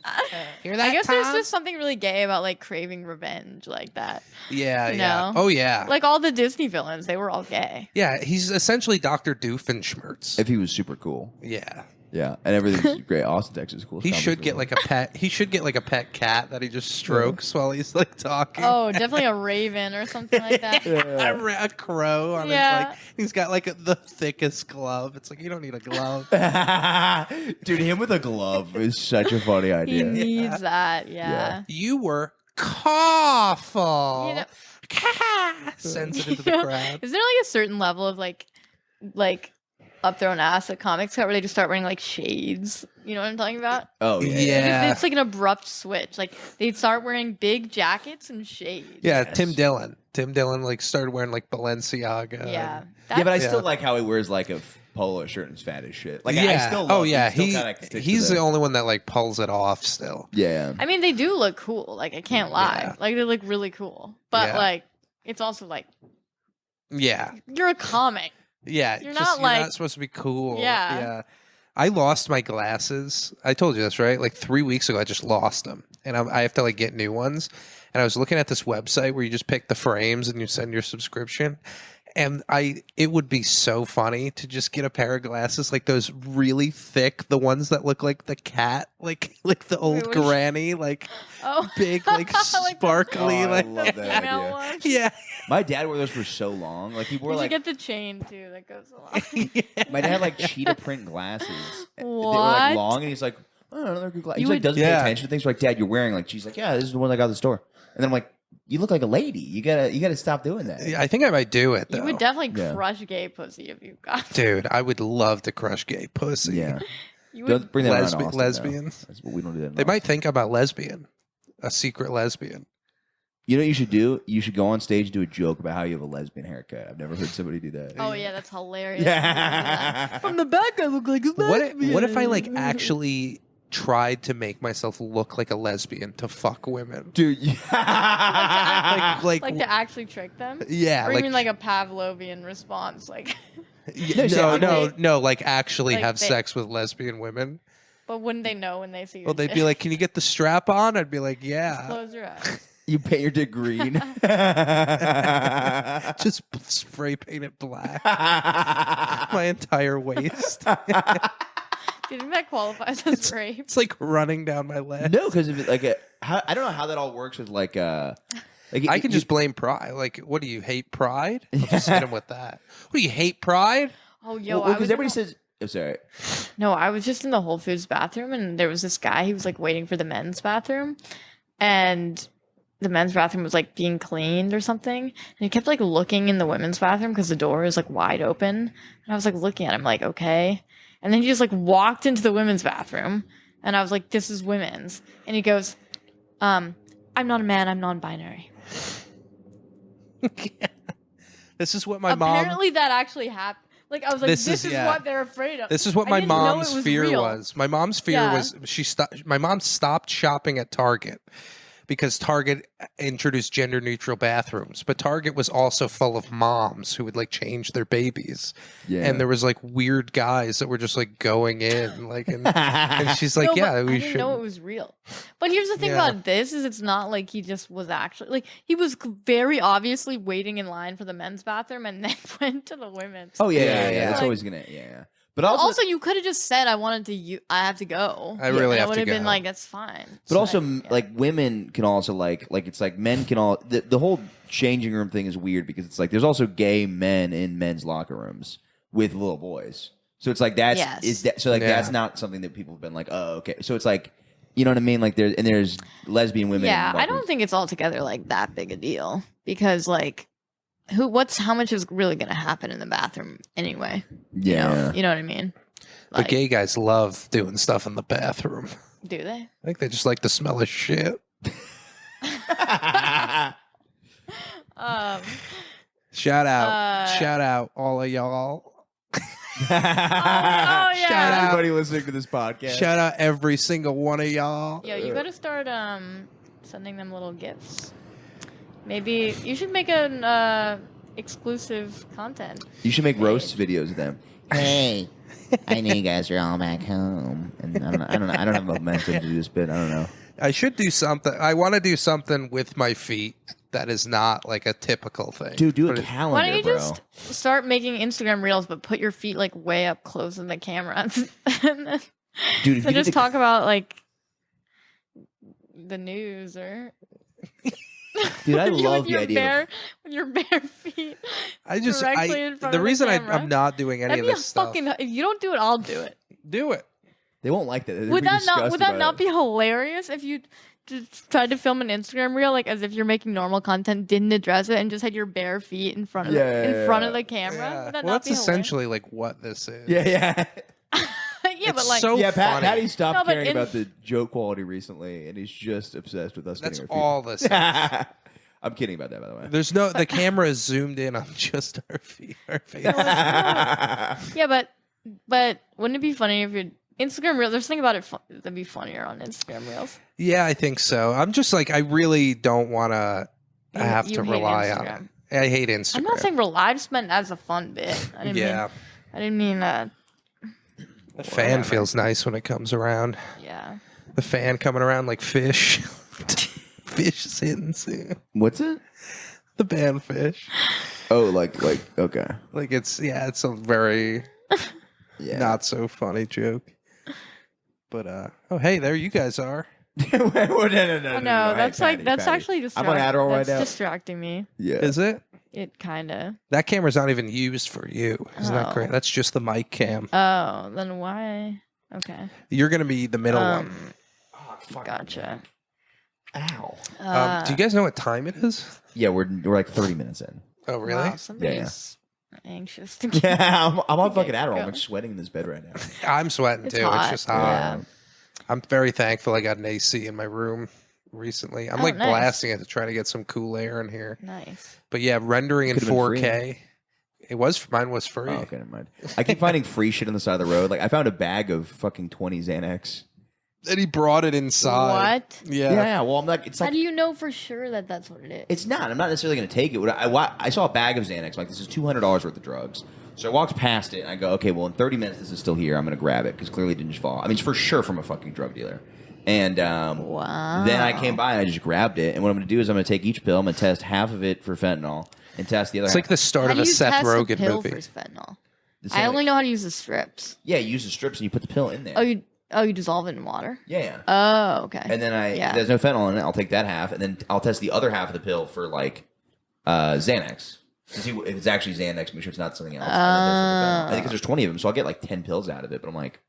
Hear that? I guess Tom? there's just something really gay about like craving revenge like that. Yeah, you yeah. know? Oh yeah. Like all the Disney villains, they were all gay. Yeah, he's essentially Dr. Doofenshmirtz. If he was super cool. Yeah. Yeah, and everything's great. Austin, Texas, cool. He should get like a pet. He should get like a pet cat that he just strokes while he's like talking. Oh, definitely a raven or something like that. A crow on his like. He's got like the thickest glove. It's like you don't need a glove. Dude, him with a glove is such a funny He idea. needs that, yeah. You were awful. You know- Sends it into the crowd. Is there like a certain level of like up their own ass that comics got where they just start wearing like shades? You know what I'm talking about? Oh yeah. Yeah. It's like an abrupt switch. Like they'd start wearing big jackets and shades. Yeah, Yes. Tim Dillon like started wearing like Balenciaga. Yeah. Yeah, but I Yeah. still like how he wears like a polo shirt and is fat as shit. Like I yeah. still love Oh yeah. He still kinda sticks He's to the only one that like pulls it off still. Yeah. I mean, they do look cool. Like I can't lie. Yeah. Like they look really cool. But Yeah. like it's also like Yeah. you're a comic. Yeah. You're just, not, like- you're not supposed to be cool. Yeah. Yeah. I lost my glasses. I told you this, right? Like 3 weeks ago, I just lost them, and I have to like get new ones. And I was looking at this website where you just pick the frames and you send your subscription. And it would be so funny to just get a pair of glasses like those really thick, the ones that look like the cat, like the old which- granny, like Oh, big, like sparkly, Oh, I like love that female idea. one. yeah. My dad wore those for so long. Like he wore You should like get the chain too that goes along. my dad had like cheetah print glasses. They were What? like long, and he's like, oh, another good glass. He You like would- doesn't Yeah. pay attention to things. Like, Dad, you're wearing like she's like, yeah, this is the one I got at the store. And then I'm like, you look like a lady. You gotta stop doing that. I think I might do it though. You would definitely Yeah. crush gay pussy if you got. Dude, I would love to crush gay pussy. Yeah. You would. Don't bring that around Lesbi- Austin, lesbians. That's what we don't do that. in They might Austin. think about lesbian, a secret lesbian. You know what you should do? You should go on stage and do a joke about how you have a lesbian haircut. I've never heard somebody do that. Oh yeah, that's hilarious. Yeah. From the back, I look like a What if I like actually tried to make myself look like a lesbian to fuck women? Dude, yeah. Like like to actually trick them? yeah, Or like, even like a Pavlovian response, like. no, like actually Like have they- sex with lesbian women. But wouldn't they know when they see? Your Well, they'd dick? be like, "Can you get the strap on?" I'd be like, "Yeah." Close your eyes. You paint your dick green. Just spray paint it black. My entire waist. Do you think that qualifies as rape? It's like running down my leg. No, because if it, like I don't know how that all works with like I can just blame pride. Like, what do you hate pride? I'll just hit him with that. What do you hate pride? Oh, yo, because I was everybody says. Oh, sorry. No, I was just in the Whole Foods bathroom, and there was this guy. He was like waiting for the men's bathroom, and the men's bathroom was like being cleaned or something. And he kept like looking in the women's bathroom because the door is like wide open. And I was like looking at him, like, okay. And then he just like walked into the women's bathroom, and I was like, "This is women's." And he goes, "I'm not a man. I'm non-binary." This is what my mom. Apparently, that actually happened. Like I was like, "This is yeah. what they're afraid of." This is what I my didn't know mom's it was fear real. was. My mom's fear Yeah. was my mom stopped shopping at Target because Target introduced gender neutral bathrooms, but Target was also full of moms who would like change their babies. Yeah. And there was like weird guys that were just like going in like and she's like, No, "Yeah, but we I didn't should." know it was real. But here's the thing Yeah. about this is it's not like he just was actually like he was very obviously waiting in line for the men's bathroom and then went to the women's. Oh yeah, Yeah, yeah, yeah. That's Like- always gonna yeah. But But also, also, you could have just said I wanted to. I have to go. I really and have I would to have been go. like, that's fine. but also Like, yeah. like women can also like it's like men can all the whole changing room thing is weird because it's like there's also gay men in men's locker rooms with little boys. So it's like that's Yes. is that so like Yeah. that's not something that people have been like, oh okay. So it's like you know what I mean? Like there's lesbian women. yeah, in I locker don't rooms. think it's altogether like that big a deal because like how much is really gonna happen in the bathroom anyway? Yeah. You know what I mean? But gay guys love doing stuff in the bathroom. Do they? I think they just like the smell of shit. Shout out all of y'all. Yeah. Shout out. Everybody listening to this podcast. Shout out every single one of y'all. Yo, you gotta start sending them little gifts. Maybe you should make an exclusive content. You should make roast videos of them. Hey, I know you guys are all back home, and I don't have momentum to do this bit. I don't know. I should do something. I want to do something with my feet that is not like a typical thing. Dude, do a But calendar, Why don't you bro. just start making Instagram reels, but put your feet like way up close in the camera, and then, Dude, if then you just talk about like the news or. Dude, I You love with the your idea. with your bare feet. I just directly in front the of reason camera. I'm not doing any That'd of be this stuff. if you don't do it, I'll do it. Do it. They won't like that. They'd Would be that disgusted not by be hilarious if you just tried to film an Instagram reel like as if you're making normal content, didn't address it, and just had your bare feet in front of the camera? Yeah. Would that Well, not that's be essentially like what this is. it. Yeah. yeah, but It's like so Yeah, funny. Patty stopped No, but caring in- about the joke quality recently, and he's just obsessed with us That's getting our feet. all this is. I'm kidding about that, by the way. There's no the camera is zoomed in on just our feet, our face. yeah, but wouldn't it be funny if your Instagram reel? There's something about it that'd be funnier on Instagram reels. Yeah, I think so. I'm just like I really don't want to have You to hate rely on Instagram. it. I hate Instagram. I'm not saying rely. I just meant as a fun bit. I didn't mean. The fan feels nice when it comes around. Yeah. The fan coming around like fish. Fish is hitting soon. What's it? The band Fish. Oh, like okay. Like it's a very not so funny joke. But oh hey, there you guys are. no, Oh, no, that's Hey, that's Patty. actually I'm on Adderall right that's now. distracting me. Yeah. Is it? It kind of. That camera's not even used for you. Isn't that Oh. correct? That's just the mic cam. Oh, then why? Okay. You're gonna be the middle one. Gotcha. Ow. Do you guys know what time it is? Yeah, we're like 30 minutes in. Oh really? Wow, somebody's anxious to Yeah, I'm on Okay, fucking Adderall. I'm go. like sweating in this bed right now. I'm sweating It's too. hot. It's just hot. Yeah. I'm very thankful I got an AC in my room recently. I'm Oh, like nice. blasting it to try to get some cool air in here. Nice. But yeah, rendering in Could've been free. 4K. Mine was free. Oh, okay, never mind. I keep finding free shit on the side of the road. Like I found a bag of fucking 20 Xanax. And he brought it inside. What? Yeah. Well, I'm like, it's How like do you know for sure that that's what it is? it's not. I'm not necessarily going to take it. I saw a bag of Xanax. Like this is $200 worth of drugs. So I walked past it and I go, okay, well in 30 minutes this is still here. I'm going to grab it because clearly it didn't just fall. I mean, it's for sure from a fucking drug dealer. And Wow. then I came by and I just grabbed it. And what I'm going to do is I'm going to take each pill. I'm going to test half of it for fentanyl and test the other It's like half. the start How of do a you Seth test Rogen a pill movie. for fentanyl? The same I way- only know how to use the strips. Yeah, you use the strips and you put the pill in there. Oh, you dissolve it in water? Yeah. Oh, okay. And then Yeah. there's no fentanyl in it. I'll take that half, and then I'll test the other half of the pill for like Xanax to see if it's actually Xanax. Make sure it's not something else. I think because there's 20 of them, so I'll get like 10 pills out of it. But I'm like,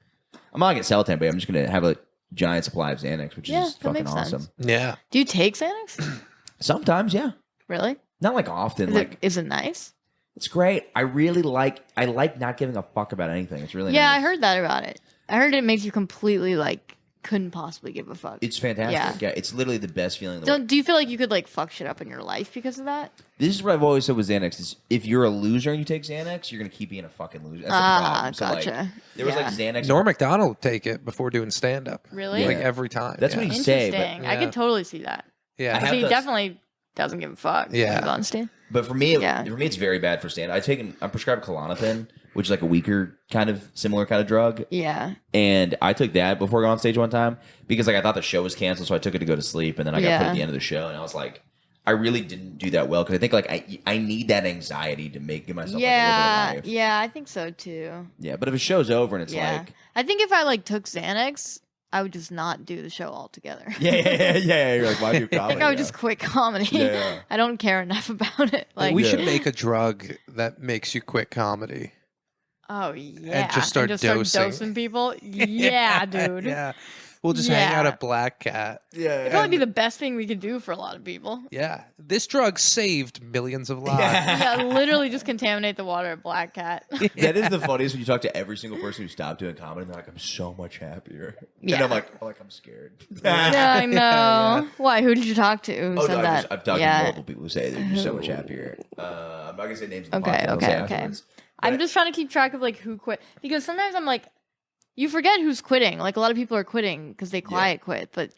I'm not gonna sell 10, but I'm just gonna have a giant supply of Xanax, which Yeah, is that fucking makes awesome. sense. Yeah. Do you take Xanax? Sometimes, yeah, Really? not like often. Is it nice? It's great. I like not giving a fuck about anything. It's really Yeah, nice. I heard that about it. I heard it makes you completely like couldn't possibly give a fuck. It's fantastic. Yeah, it's literally the best feeling in the world. Do you feel like you could like fuck shit up in your life because of that? This is what I've always said with Xanax: is if you're a loser and you take Xanax, you're gonna keep being a fucking loser. That's the problem. So, like, gotcha. there was like Xanax. Norm Macdonald would take it before doing stand up. Really? Like every time. That's yeah. what he say, Interesting. but I Yeah. could totally see that. Yeah. I have He those- definitely doesn't give a fuck. Yeah. He's on stage. But for me, Yeah. it's very bad for stand. I'm prescribed Klonopin, which is like a weaker kind of similar kind of drug, Yeah. and I took that before going on stage one time because like I thought the show was canceled, so I took it to go to sleep, and then I got put at the end of the show, and I was like, I really didn't do that well because I think like I need that anxiety to give myself like, a little bit of life. Yeah, I think so too. Yeah, but if a show's over and it's Yeah. like, I think if I like took Xanax, I would just not do the show altogether. yeah, you're like, why do you I think I would just quit comedy. Yeah. I don't care enough about it. Like, we Yeah. should make a drug that makes you quit comedy. oh yeah, just start dosing. dosing people. Yeah, dude. Yeah. We'll just hang out Yeah. at Black Cat. It'd probably be the best thing we could do for a lot of people. Yeah. This drug saved millions of lives. Yeah, literally just contaminate the water at Black Cat. That is the funniest when you talk to every single person who stopped doing comedy. And they're like, "I'm so much happier," and Yeah. I'm like, "I'm scared." Yeah, I know. Yeah. Why? Who did you talk to? Who Oh said no, that? I've talked yeah. to multiple people who say they're just so much happier. I'm not gonna say names. On the Okay, podcast, I'll okay, say okay. afterwards. I'm But- just trying to keep track of like who quit because sometimes I'm like, you forget who's quitting. Like a lot of people are quitting because they quiet quit, but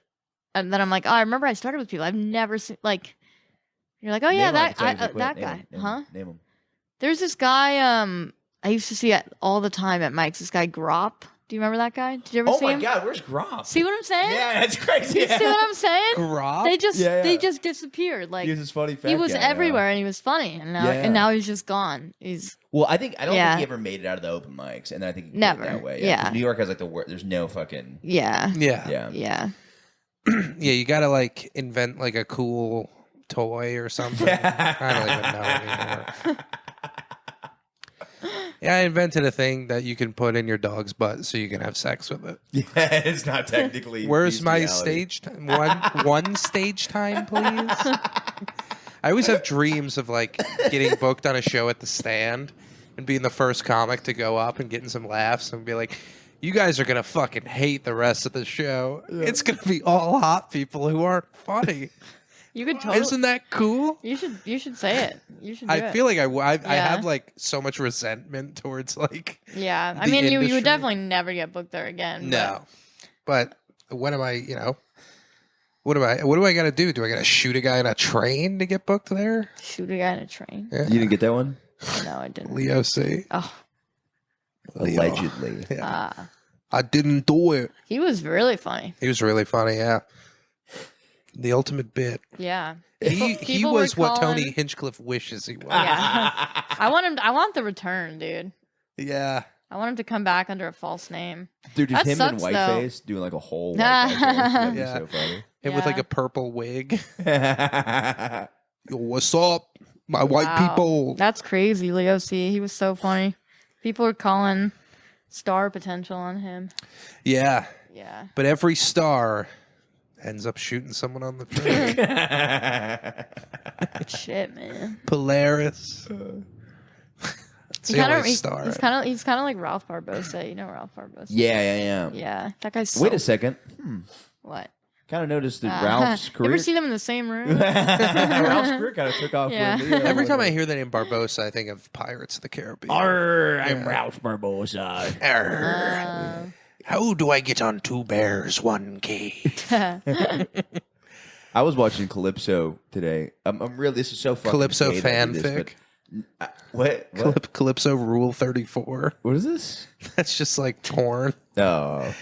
and then I'm like, oh, I remember I started with people I've never seen. Like, you're like, oh yeah, Name 'em, I that can tell you if they that quit. guy, Name 'em, huh? Name 'em. There's this guy I used to see all the time at Mike's. This guy Grop. Do you remember that guy? Did you ever Oh see my him? God, where's Grop? See what I'm saying? Yeah, that's crazy. You see what I'm saying? Grop? They just Yeah, yeah. they just disappeared. Like He was this funny fat he was guy, everywhere and he was funny, and now he's just gone. He's Well, I don't Yeah. think he ever made it out of the open mics, and I think he did Never. it that way. Yeah. 'Cause New York has like the worst. There's no fucking. yeah, Yeah. Yeah. yeah. Yeah, you gotta like invent like a cool toy or something. I don't even know anymore. Yeah, I invented a thing that you can put in your dog's butt so you can have sex with it. Yeah, it's not technically. Where's my bestiality. stage time? One stage time, please. I always have dreams of like getting booked on a show at the Stand and being the first comic to go up and getting some laughs and be like, "You guys are gonna fucking hate the rest of the show. It's gonna be all hot people who aren't funny." You could totally. Isn't that cool? You should say it. You should. Do I it. feel like I Yeah. have like so much resentment towards like Yeah, I the mean, you industry. would definitely never get booked there again. no, but what am I? You know, what do I got to do? Do I got to shoot a guy in a train to get booked there? but shoot a guy in a train. Yeah. You didn't get that one? No, I didn't. Leo C. Oh, Leo. Allegedly. Yeah. I didn't do it. he was really funny. He was really funny. Yeah, the ultimate bit. Yeah. He People were was what calling- Tony Hinchcliffe wishes he was. Yeah. I want him. I want the return, dude. Yeah. I want him to come back under a false name. Dude, just That him sucks, and though. Whiteface doing like a whole. That'd be Yeah. so funny. Him with like Yeah. a purple wig. Yeah, Yo, what's up, my white Wow. people? That's crazy, Leo C. He was so funny. People were calling star potential on him. Yeah, Yeah. but every star ends up shooting someone on the train. Shit, man. Polaris. It's He the kinda, only he- star. he's kind of like Ralph Barbosa. You know Ralph Barbosa? yeah. Yeah. That guy's so Wait a second. What? Kind of noticed that Ralph's You career. ever seen them in the same room? Ralph's career kind of took off. Yeah. with Leo. Every time I hear the name Barbosa, I think of Pirates of the Caribbean. Arr, I'm Yeah. Ralph Barbosa. Arr. How do I get on two bears, one cave? I was watching Calypso today. I'm really. This is so fucking Calypso gay that I do this, fanfic. but- What? Calypso Rule 34. What is this? That's just like porn. Oh.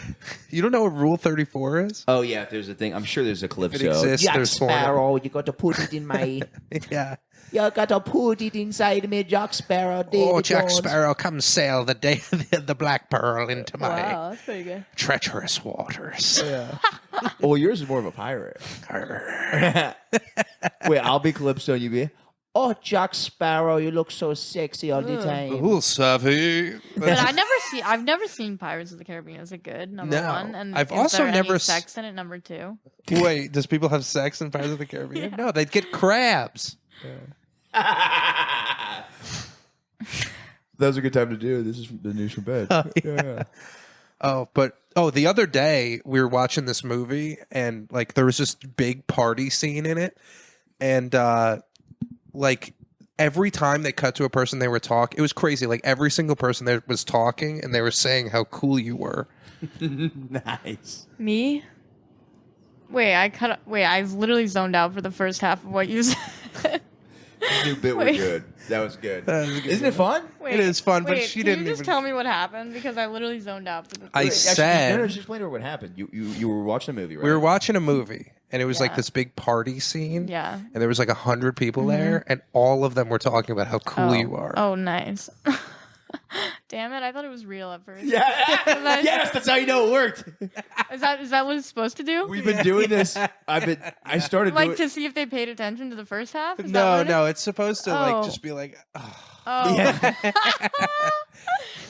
You don't know what Rule 34 is? Oh yeah. If there's a thing, I'm sure there's a Calypso. exists, Jack there's porn. Sparrow. You got to put it in my. Yeah. You got to put it inside me, Jack Sparrow. Oh, Jack Sparrow, come sail the day the Black Pearl into my Wow, that's pretty good. treacherous waters. Well, yours is more of a pirate. Arr. Wait, I'll be Calypso and you be. Oh, Jack Sparrow, you look so sexy all the time. Ooh, Savvy. But I've never seen Pirates of the Caribbean. Is it good? Number No. one. And I've is also there any never sex in it. Number two. Wait, does people have sex in Pirates of the Caribbean? No, they'd get crabs. That was a good time to do. This is the news from bed. Yeah. The other day we were watching this movie and like there was this big party scene in it, and like every time they cut to a person they were talking, it was crazy. Like every single person that was talking and they were saying how cool you were. Nice. Me? Wait, I've literally zoned out for the first half of what you said. New bit was Wait. good. That was good. That was a good Isn't it fun? Wait, It is fun, but wait, she can didn't you just even- tell me what happened? Because I literally zoned out for the I Wait, said- no, just explain to her what happened. You were watching a movie, right? We were watching a movie and it was like Yeah. this big party scene. Yeah. And there was like 100 people there and all of them were talking about how cool you are. Oh, nice. Damn it! I thought it was real at first. Yeah. Yes, that's how you know it worked. Is that what it's supposed to do? We've been doing this. I started Like doing to see if they paid attention to the first half? Is that No, what it no, it's supposed to like Oh. just be like, oh. Oh. Yeah.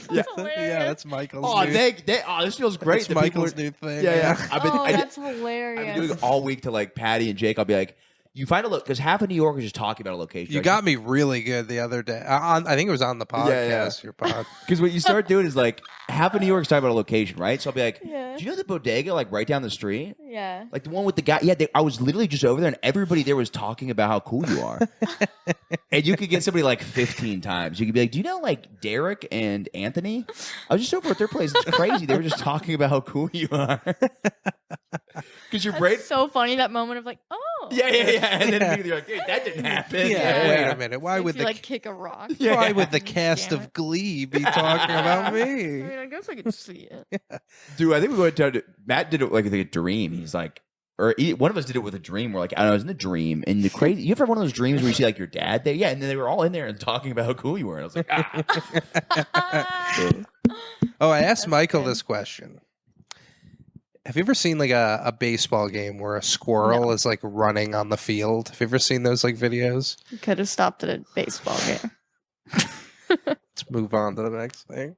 That's Yeah, hilarious. that's Michael's. Oh, new, this feels great. that's that people Michael's are- new thing. Yeah, yeah. Oh, that's I've been hilarious. doing it all week to like Patty and Jake. I'll be like, you find a look because half of New York is just talking about a location. You got me really good the other day. I think it was on the podcast. Yeah. Your pod. because what you start doing is like half of New York is talking about a location, right? So I'll be like, Yeah. do you know the bodega like right down the street? Yeah. Like the one with the guy. Yeah, I was literally just over there, and everybody there was talking about how cool you are. And you could get somebody like 15 times. You could be like, "Do you know like Derek and Anthony? I was just over at their place. It's crazy. They were just talking about how cool you are." Because your brain. It's so funny that moment of like, oh. Yeah. And then immediately you're like, "Dude, that didn't happen." Yeah. Wait a minute. Why Makes would you, the like kick a rock? Yeah. why would the cast Damn of it. Glee be talking about I me? mean, I guess I could see it. Dude, I think we went down to Matt did it like a dream. He's like, one of us did it with a dream. We're like, I was in a dream, and the crazy. You ever have one of those dreams where you see like your dad there? Yeah, and then they were all in there and talking about how cool you were. And I was like, Oh, I asked Michael good. this question. Have you ever seen like a baseball game where a squirrel is like running on the field? Have you ever seen those like videos? You could have stopped at a baseball game. Let's move on to the next thing.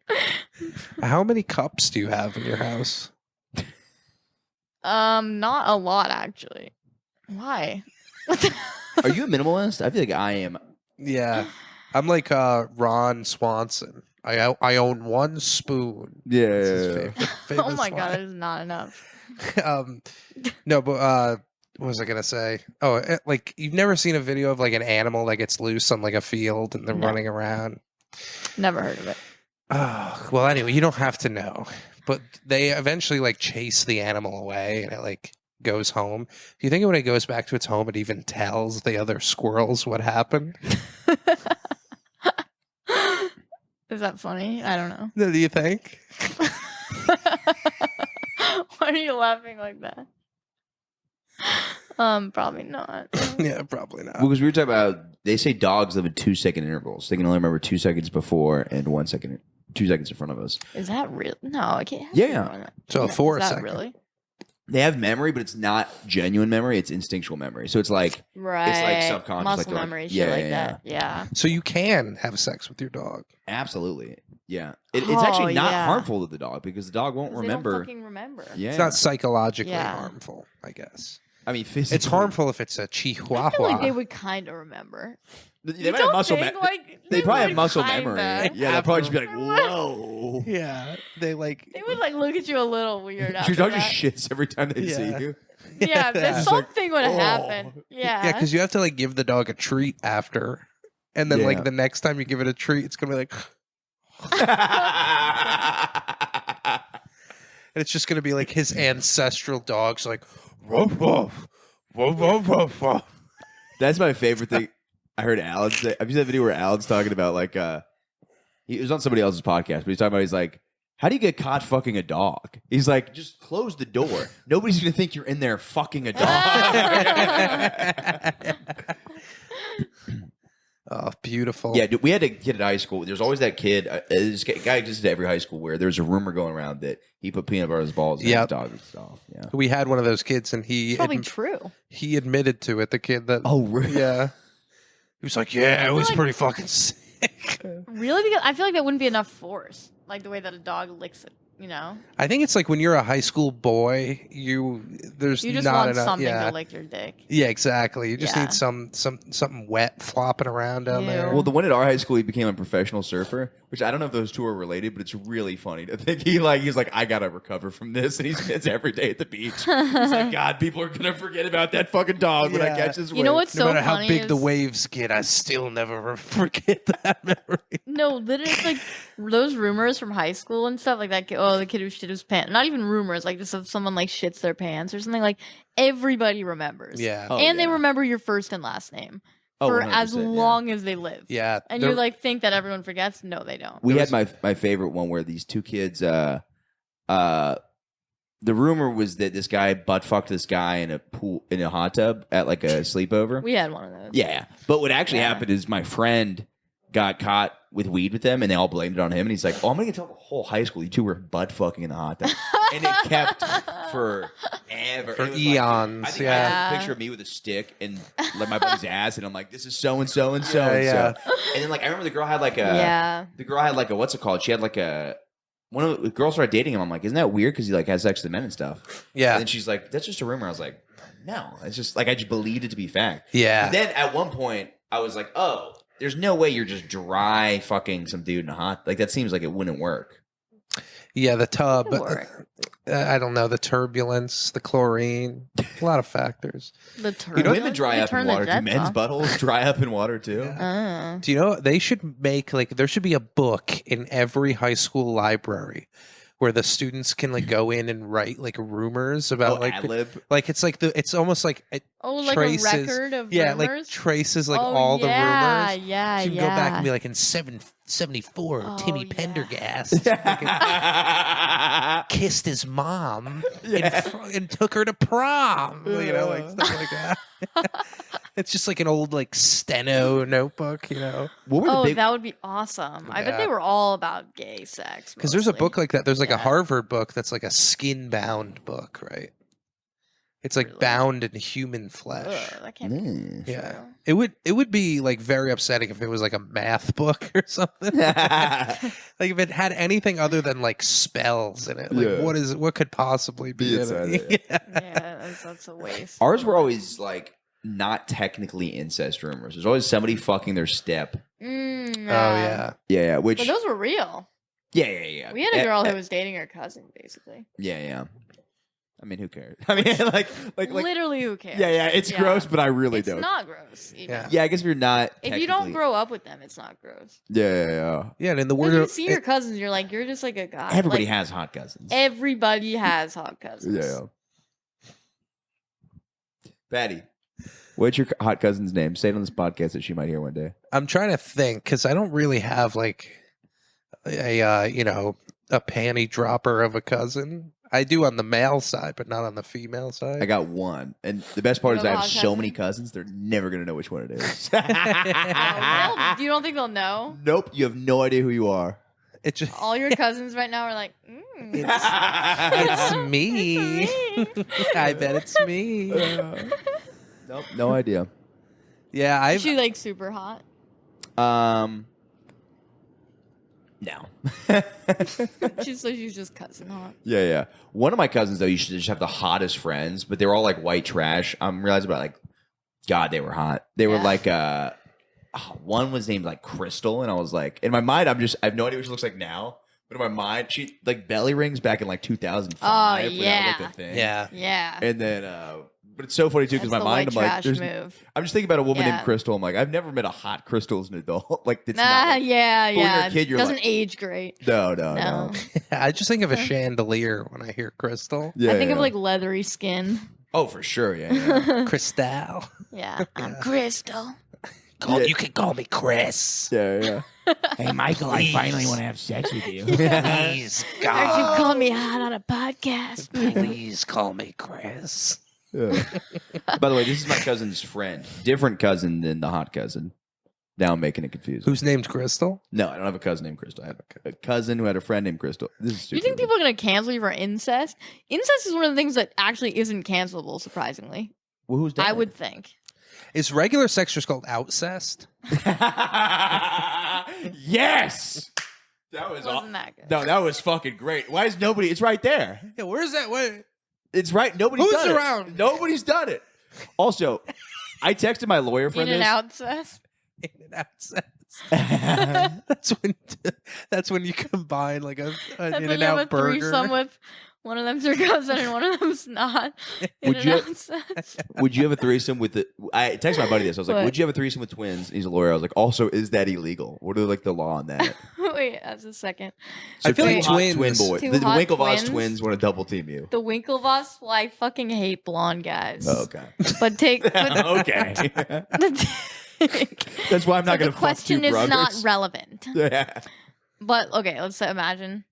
How many cups do you have in your house? Not a lot actually. Why? Are you a minimalist? I feel like I am. Yeah, I'm like Ron Swanson. I own one spoon. Yeah. That's his favorite Oh my line. god, that is not enough. No, but what was I gonna say? Oh, like you've never seen a video of like an animal that gets loose on like a field and they're No. running around. Never heard of it. Oh, well, anyway, you don't have to know, but they eventually like chase the animal away and it like goes home. Do you think when it goes back to its home, it even tells the other squirrels what happened? Is that funny? I don't know. Do you think? Why are you laughing like that? Probably not. Yeah, probably not. Well, because we were talking about, they say dogs live in 2-second intervals. They can only remember 2 seconds before and 1 second, 2 seconds in front of us. Is that real? No, I can't. Yeah. So Is 4 that seconds. really? They have memory, but it's not genuine memory. It's instinctual memory. So it's like, Right. subconscious, Muscle like they're like- memory, shit yeah, like yeah, that. Yeah. So you can have sex with your dog. absolutely. Yeah. It's Oh, actually not yeah. harmful to the dog because the dog won't 'Cause remember. They don't fucking remember. Yeah. It's not psychologically Yeah. harmful, I guess. I mean, physically. It's harmful if it's a I chihuahua. feel like they would kind of remember. They You might have don't muscle think, memory. like, They probably have would muscle kinda. memory. Yeah, they'll probably just be like, whoa. Yeah, they like. They would like look at you a little weird. Your After dog that. just shits every time they see Yeah. you. Yeah, Yeah. Just like, something would oh. happen. Yeah. Yeah, because you have to like give the dog a treat after, and then Yeah. like the next time you give it a treat, it's gonna be like, and it's just gonna be like his ancestral dog's like, woof woof, woof woof woof woof. That's my favorite thing. I heard Alan say. Have you seen that video where Alan's talking about like he was on somebody else's podcast, but he's talking about he's like, how do you get caught fucking a dog? He's like, just close the door. Nobody's gonna think you're in there fucking a dog. Oh, beautiful. Yeah, dude, we had a kid at high school. There's always that kid. This guy existed at every high school where there's a rumor going around that he put peanut butter on his balls and Yep. his dog and stuff. Yeah. We had one of those kids, and It's probably true. he admitted to it. The kid that Oh, really? yeah, he was like, yeah, it was like- pretty fucking sick. Really? Because I feel like that wouldn't be enough force. Like the way that a dog licks it, you know? I think it's like when you're a high school boy, there's You just not want enough. something Yeah, to lick your dick. yeah, exactly. You just Yeah. need something wet flopping around down there. Ew. Well, the one at our high school, he became a professional surfer, which I don't know if those two are related, but it's really funny to think he's like, I gotta recover from this, and he spends every day at the beach. He's like, God, people are gonna forget about that fucking dog when I Yeah. catch this. You know wave." what's No so matter how funny big the is- waves get, I still never forget that memory. No, literally, it's like those rumors from high school and stuff like that. Oh, the kid who shit his pants. Not even rumors, like just if someone like shits their pants or something. Like everybody remembers. Yeah, Oh, and they yeah. remember your first and last name Oh, for 100%, as yeah. long as they live. yeah. And there- you like think that everyone forgets? No, they don't. We There had my favorite one where these two kids. The rumor was that this guy butt fucked this guy in a pool in a hot tub at like a sleepover. We had one of those. Yeah, but what actually Yeah. happened is my friend got caught with weed with them, and they all blamed it on him. And he's like, "Oh, I'm gonna tell the whole high school you two were butt fucking in the hot tub," and it kept forever, For It was eons, I think I yeah. took a picture of me with a stick and like my buddy's ass, and I'm like, "This is so and so and so Yeah, and yeah. so." And then like I remember the girl had like a Yeah. the girl had like a what's it called? She had like a one of the girls started dating him. I'm like, "Isn't that weird?" Because he like has sex with men and stuff. Yeah. And then she's like, "That's just a rumor." I was like, "No, it's just like I just believed it to be fact." Yeah. But then at one point, I was like, "Oh, there's no way you're just dry fucking some dude in a hot like that seems like it wouldn't work." Yeah, the tub. It could work. I don't know, the turbulence, the chlorine, a lot of factors. The Do turtle. women dry up in water? Do men's buttholes dry up in water too? Yeah. Do you know they should make like there should be a book in every high school library where the students can like go in and write like rumors about ad-lib? like it's almost like it like traces, a record of like rumors? traces like Oh, all the rumors. Yeah, You can go back and be like in 774, Oh, Timmy yeah. Pendergast kissed his mom and took her to prom. You know, like stuff like that. It's just like an old like steno notebook, you know. What were the Oh, big? that would be awesome. I bet Yeah. they were all about gay sex. Because there's a mostly. book like that. There's like a Yeah. Harvard book that's like a skin bound book, right? It's like Really? bound in human flesh. Ugh, that can't be Mm. Yeah. true. It would be like very upsetting if it was like a math book or something. Like if it had anything other than like spells in it. Like Yeah. what could possibly be Be in inside it? it. Yeah, that's a waste. Ours were always like not technically incest rumors. There's always somebody fucking their step. Mm, Oh yeah. Yeah, which But those were real. yeah. We had a girl who was dating her cousin, basically. Yeah. I mean, who cares? I mean, like Literally, who cares? yeah. It's gross, but I really It's don't. not gross. Even. Yeah. Yeah, I guess if you're not. If you don't technically- grow up with them, it's not gross. Yeah. Yeah, and in the When word you see your cousins, you're like, you're just like a guy. Everybody Like, has hot cousins. Everybody has hot cousins. Yeah. Patty, what's your hot cousin's name? Say it on this podcast that she might hear one day. I'm trying to think because I don't really have like a a panty dropper of a cousin. I do on the male side, but not on the female side. I got one, and the best part You is I have a have hot so many cousin? cousins. They're never gonna know which one it is. Oh, you don't think they'll know? Nope, you have no idea who you are. It just All your cousins right now are like, it's me. It's me. I bet it's me. Nope, no idea. Yeah, Is I've she like super hot? No. She's just cousin hot. Yeah. One of my cousins though, you should just have the hottest friends, but they were all like white trash. I'm realizing about like, God, they were hot. They were Yeah. like, one was named like Crystal, and I was like, in my mind, I have no idea what she looks like now, but in my mind, she like belly rings back in like 2005. Oh, when that was, yeah. like, the thing. yeah. Yeah. And then, but it's so funny too because That's my the mind, white I'm like, trash there's, move. I'm just thinking about a woman Yeah. named Crystal. I'm like, I've never met a hot Crystal as an adult. Like, it's Nah, not. Like, yeah. when you're a kid, you're Doesn't like- age great. no. No. I just think of a chandelier when I hear crystal. Yeah, I think yeah. of like leathery skin. oh, for sure. Yeah. Crystal. Yeah. I'm Crystal. Yeah. You can call me Chris. Yeah. Hey, Michael, I finally want to have sex with you. Please, Aren't you God. call me hot on a podcast? Please call me Chris. Yeah. By the way, this is my cousin's friend. Different cousin than the hot cousin. Now I'm making it confusing. Who's named Crystal? No, I don't have a cousin named Crystal. I have a cousin who had a friend named Crystal. This is You stupid. think people are gonna cancel you for incest? Incest is one of the things that actually isn't cancelable, surprisingly. Well, who's that? I would think. Is regular sex just called outcest? Yes. That was Wasn't that good? No, that was fucking great. Why is nobody? It's right there. Yeah, where's that? What? It's right. Nobody's Who's done around? it. Nobody's done it. Also, I texted my lawyer In friend and this. out cest. In and outcest. That's when you combine like an That's in when and you have a out burger. threesome with one of them's your cousin and one of them's not. In Would and you- out cest. Would you have a threesome with the? I texted my buddy this. I was like, What? "Would you have a threesome with twins?" And he's a lawyer. I was like, "Also, is that illegal? What are like the law on that?" Wait, that's a second. I feel two like hot twins- twin boys. two The hot Winklevoss twins? twins want to double team you. The Winklevoss, well, I fucking hate blonde guys. Oh, okay. But take. But okay. That's why I'm not so going the to fuck two question is not brothers. relevant. Yeah. But okay, let's imagine.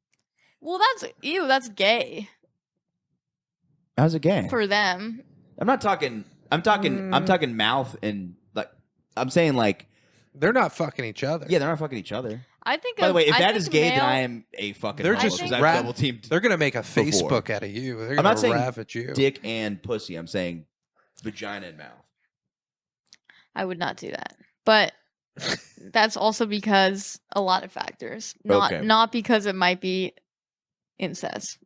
Well, that's gay How's it gay? for them. I'm not talking. I'm talking. I'm talking mouth and like. I'm saying like They're not fucking each other. Yeah, they're not fucking each other. I think. By the way, if I that think is gay, then male- I am a fucking. They're homo, just 'cause I've rat- double teamed They're gonna make a before. Facebook out of you. They're I'm gonna not saying rav at you. dick and pussy. I'm saying vagina and mouth. I would not do that, but that's also because a lot of factors, not because it might be incest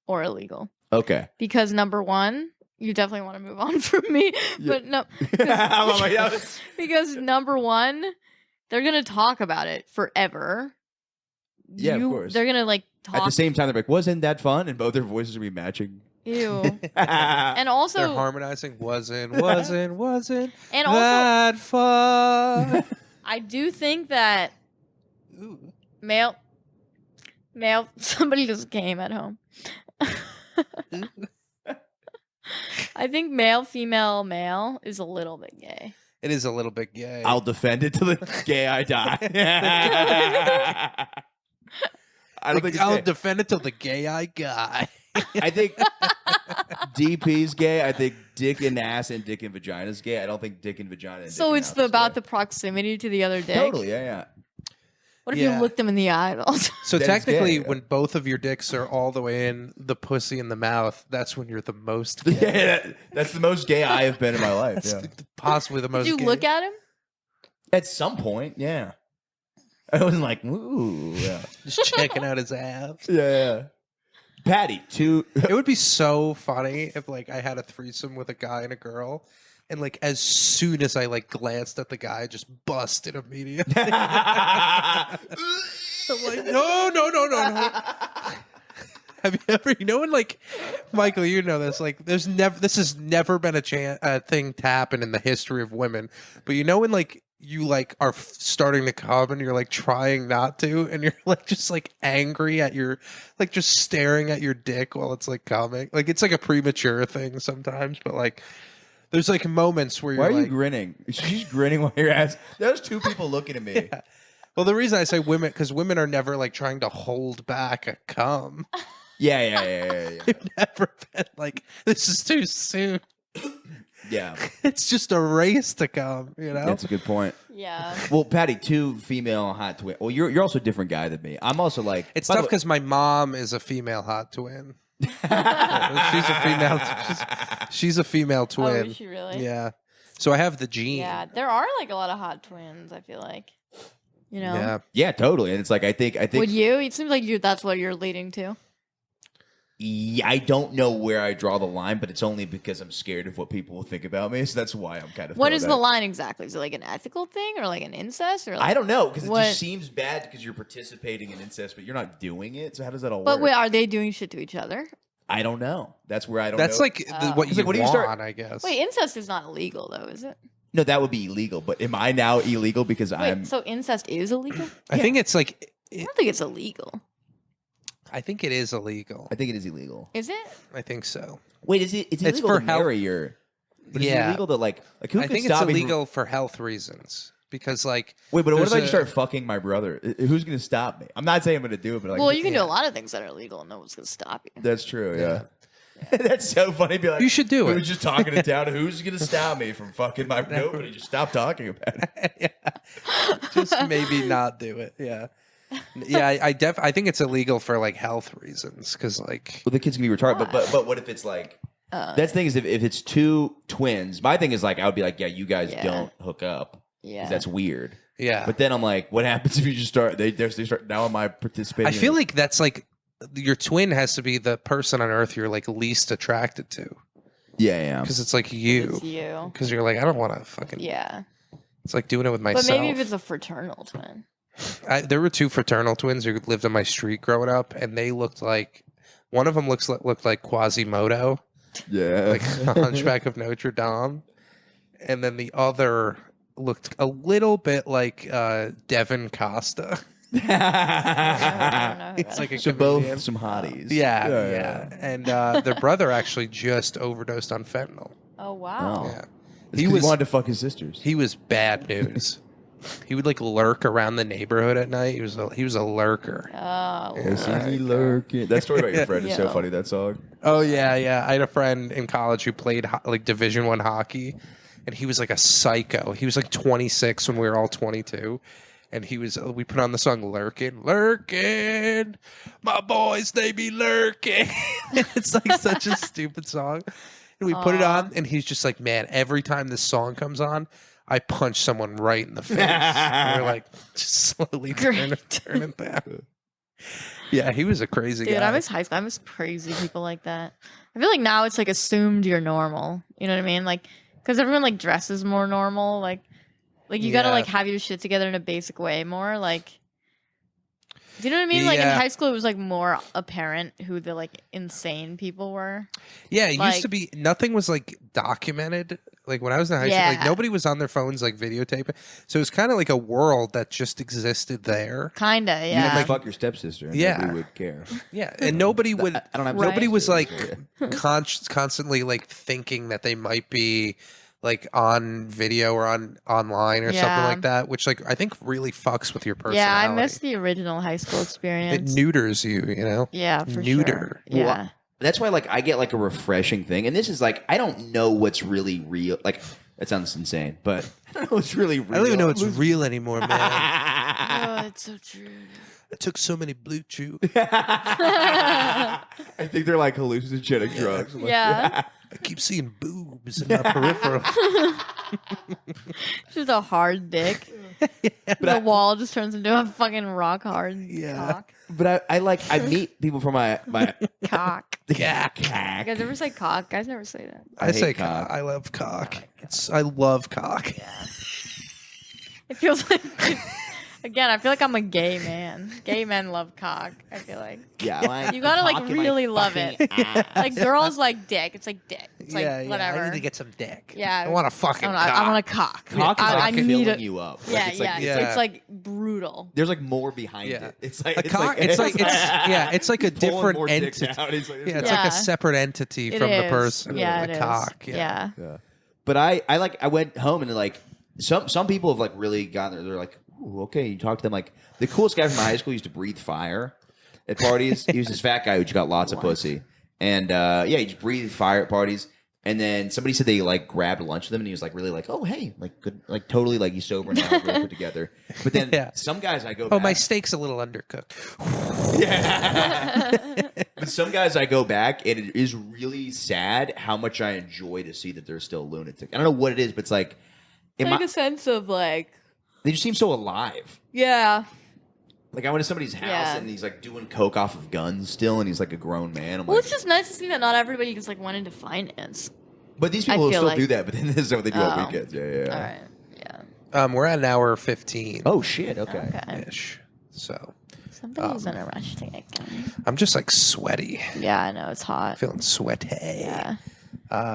or illegal. Okay. Because number one, you definitely want to move on from me, but no, because number one, they're gonna talk about it forever. Yeah, of course. They're gonna like talk. At the same time, they're like, "Wasn't that fun?" And both their voices will be matching. Ew. And also, They're harmonizing. Wasn't and also, that fun? I do think that male, somebody just came at home. I think male, female, male is a little bit gay. It is a little bit gay. I'll defend it till the gay I die. I don't think I'll it's gay. defend it till the gay I guy. I think DP's gay. I think dick and ass and dick and vagina is gay. I don't think dick and vagina. And So dick it's and mouth is about gay. the proximity to the other dick. Totally, yeah. What if Yeah. you look them in the eye? Also? So That is technically, gay. when both of your dicks are all the way in the pussy and the mouth, that's when you're the most gay. Yeah, that's the most gay I have been in my life. That's Yeah. possibly the most Did you gay. look at him? At some point, yeah. I wasn't like, ooh, yeah. Just checking out his abs. Yeah. Patty, two. It would be so funny if like I had a threesome with a guy and a girl, and like as soon as I like glanced at the guy, I just busted immediately. I'm like, no. Have you ever, when like, Michael, you know this, like, this has never been a thing to happen in the history of women, but when like you like are starting to come and you're like trying not to, and you're like just like angry at your, like just staring at your dick while it's like coming, like it's like a premature thing sometimes, but like there's like moments where you're Why are like, you grinning? She's grinning while you're asking. There's two people looking at me. Yeah. Well, the reason I say women, because women are never like trying to hold back a cum. Yeah. They've never been like, this is too soon. Yeah, It's just a race to come, that's a good point. Yeah. Well, Patty, two female hot twin. Well, you're also a different guy than me. I'm also like It's by the tough way- because my mom is a female hot twin. She's a female. She's a female Oh, twin. is she really? Yeah. So I have the gene. Yeah. There are like a lot of hot twins. I feel like. Yeah. Yeah, totally. And it's like I think Would you? It seems like that's what you're leading to. Yeah, I don't know where I draw the line, but it's only because I'm scared of what people will think about me. So that's why I'm kind of. What is the line exactly? Is it like an ethical thing or like an incest or? Like, I don't know because it what- just seems bad because you're participating in incest, but you're not doing it. So how does that all But work? wait, are they doing shit to each other? I don't know. That's where I don't. That's know. like Oh. what It's you like, what do you want, start- I guess. Wait, incest is not illegal though, is it? No, that would be illegal. But am I now illegal because Wait, I'm? so incest is illegal? I think it's like. I don't think it's illegal. I think it is illegal. I think it is illegal. Is it? I think so. Wait, is it? It's It's illegal for to health- marry your. But is it Yeah. illegal to like who I could think it's stop me from- illegal for health reasons because like. Wait, but what if there's I just start fucking my brother? Who's going to stop me? I'm not saying I'm going to do it, but like, Well, you can do yeah. a lot of things that are illegal and no one's gonna stop you. That's true. Yeah. That's so funny. Be like, You should do we it. were just talking it down. Who's going to stop me from fucking my nobody? Just stop talking about it. Just maybe not do it. Yeah. Yeah, I think it's illegal for like health reasons because like Well, the kids can be retarded, but what if it's like? That's the thing is if it's two twins. My thing is like I would be like, yeah, you guys Yeah. don't hook up. 'Cause Yeah. that's weird. yeah. But then I'm like, what happens if you just start? They start. Now am I participating? I feel like that's like your twin has to be the person on earth you're like least attracted to yeah. because it's like It's you you. because you're like I don't want to fucking Yeah. It's like doing it with myself. But maybe if it's a fraternal twin. There were two fraternal twins who lived on my street growing up, and they looked like one of them looked like Quasimodo, Yeah. like the Hunchback of Notre Dame, and then the other looked a little bit like Devin Costa. I don't know who It's that like a so comedian. both some hotties. Yeah. And their brother actually just overdosed on fentanyl. Oh wow. Oh. Yeah, He wanted to fuck his sisters. he was bad news. He would like lurk around the neighborhood at night. He was a lurker. Oh. Yes, Yeah. he lurking. That story about your friend is so Yeah. funny. That song. Oh yeah. I had a friend in college who played like Division I hockey, and he was like a psycho. He was like 26 when we were all 22. And we put on the song Lurkin', Lurkin', my boys, they be lurking. It's like such a stupid song. And we put it on, and he's just like, man, every time this song comes on, I punch someone right in the face. And we're like, just slowly turn it down. Yeah, he was a crazy guy. Dude, I miss high school. I miss crazy people like that. I feel like now it's like assumed you're normal. You know what I mean? Like, because everyone like dresses more normal. Like you gotta like have your shit together in a basic way more. Like, do you know what I mean? Like in high school, it was like more apparent who the like insane people were. Yeah, it used to be, nothing was like documented. Like when I was in high school, like nobody was on their phones like videotaping. So it was kind of like a world that just existed there. Kinda, yeah. You could like fuck your stepsister and nobody would care. Yeah, and nobody would. I don't have nobody was like constantly like thinking that they might be like on video or online or something like that, which like I think really fucks with your personality. Yeah, I miss the original high school experience. It neuters you, you know? Yeah, for Neuter. sure. Yeah. That's why, like, I get like a refreshing thing, and this is like I don't know what's really real. Like, that sounds insane, but I don't know what's really real. I don't even know what's real anymore, man. Oh, it's so true. I took so many blue chew. I think they're like hallucinogenic drugs. Like, Yeah. I keep seeing boobs in my peripheral. Just a hard dick. The wall just turns into a fucking rock hard cock. But I meet people from my Cock. cock. You guys ever say cock? Guys never say that. I say hate cock. cock. I love cock. I love cock. It feels like, again, I feel like I'm a gay man. Gay men love cock, I feel like. Yeah, like, You gotta like cock in my really love it. fucking ass. Like girls like dick. It's like dick. It's like Yeah, whatever. I need to get some dick. Yeah. I want a fucking cock. I want a cock. Cock is I like need filling a, you up. Like, Yeah, it's like, yeah. It's like brutal. There's like more behind Yeah. it. It's like A cock. It's like it's like a pulling different more dick entity. down. It's like, Yeah, it's like Yeah. a separate entity It from the is. person. Yeah, the it is. cock. Yeah. But I went home and like some people have like really gotten there. They're like, ooh, okay, you talk to them. Like the coolest guy from my high school used to breathe fire at parties. He was this fat guy who just got lots of pussy, and he just breathed fire at parties. And then somebody said they like grabbed lunch with him, and he was like really like, oh hey, like good, like totally like he's sober now, really put together. But then some guys I go, Oh, back, my steak's a little undercooked. But some guys I go back, and it is really sad how much I enjoy to see that they're still lunatic. I don't know what it is, but it's like, Like a sense of like, they just seem so alive. yeah. Like I went to somebody's house and he's like doing coke off of guns still, and he's like a grown man. I'm Well, like, it's just nice to see that not everybody just like went into finance. but these people will feel still like- do that. But then this is what they do on Oh. weekends. Yeah. All right. Yeah. We're at an hour 15 Oh shit. Okay. Okay. ish. So Somebody's in a rush to get going. I'm just like sweaty, Yeah, I know it's hot. feeling sweaty. Yeah.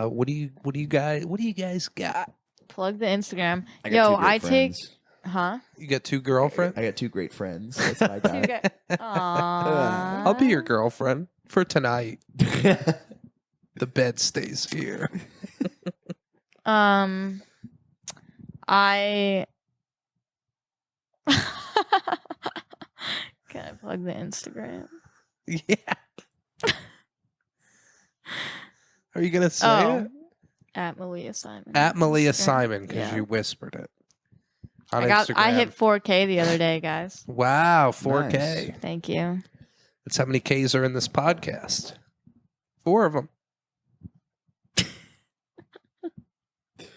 What do you guys got? Plug the Instagram. I got Yo, two great I take. friends. Huh? You got two girlfriends? I got two great friends. That's what I got. Aww. I'll be your girlfriend for tonight. The bed stays here. I. Can I plug the Instagram? Yeah. Are you gonna say it? At Malia Simon. At Malia Instagram. Simon, because Yeah. you whispered it. On I Instagram. hit 4K the other day, guys. Wow, 4K. Nice. Thank you. That's how many Ks are in this podcast. 4 of them.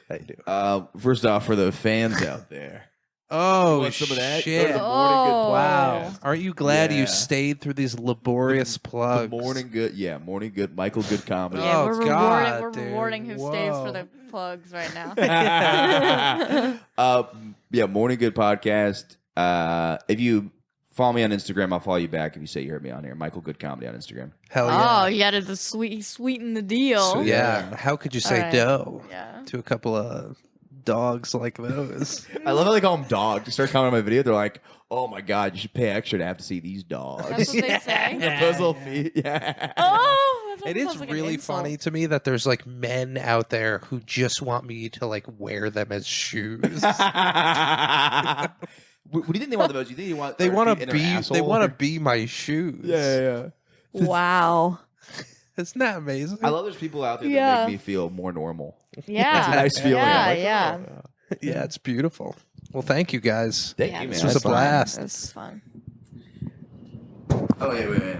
How you doing? First off, for the fans out there, Oh, want some of that? shit. Go to the Oh. Morning Good Wow. podcast. Aren't you glad you Yeah. stayed through these laborious plugs? The Morning Good, Michael Good Comedy. Yeah, Oh, we're God, rewarding. dude. We're rewarding who stays Whoa. for the plugs right now. Morning Good podcast. If you follow me on Instagram, I'll follow you back if you say you heard me on here. Michael Good Comedy on Instagram. Hell yeah. Oh, you added the sweeten the deal. So, yeah. How could you say Alright. dough Yeah. to a couple of dogs like those? I love how they call them dogs. They start commenting on my video. They're like, "Oh my god, you should pay extra to have to see these dogs." That's what they say. Those little feet. Yeah. Oh, that It is sounds like an really insult. funny to me that there's like men out there who just want me to like wear them as shoes. What do you think they want the most? You think they want They their want feet to in their be. asshole? They want to be my shoes. Yeah. Wow. Isn't that amazing? I love there's people out there Yeah. that make me feel more normal. Yeah. That's a nice feeling. Yeah, I'm like, yeah. oh. Yeah, it's beautiful. Well, thank you guys. Thank Yeah, you, man. This was a fun. blast. This was fun. Oh, wait.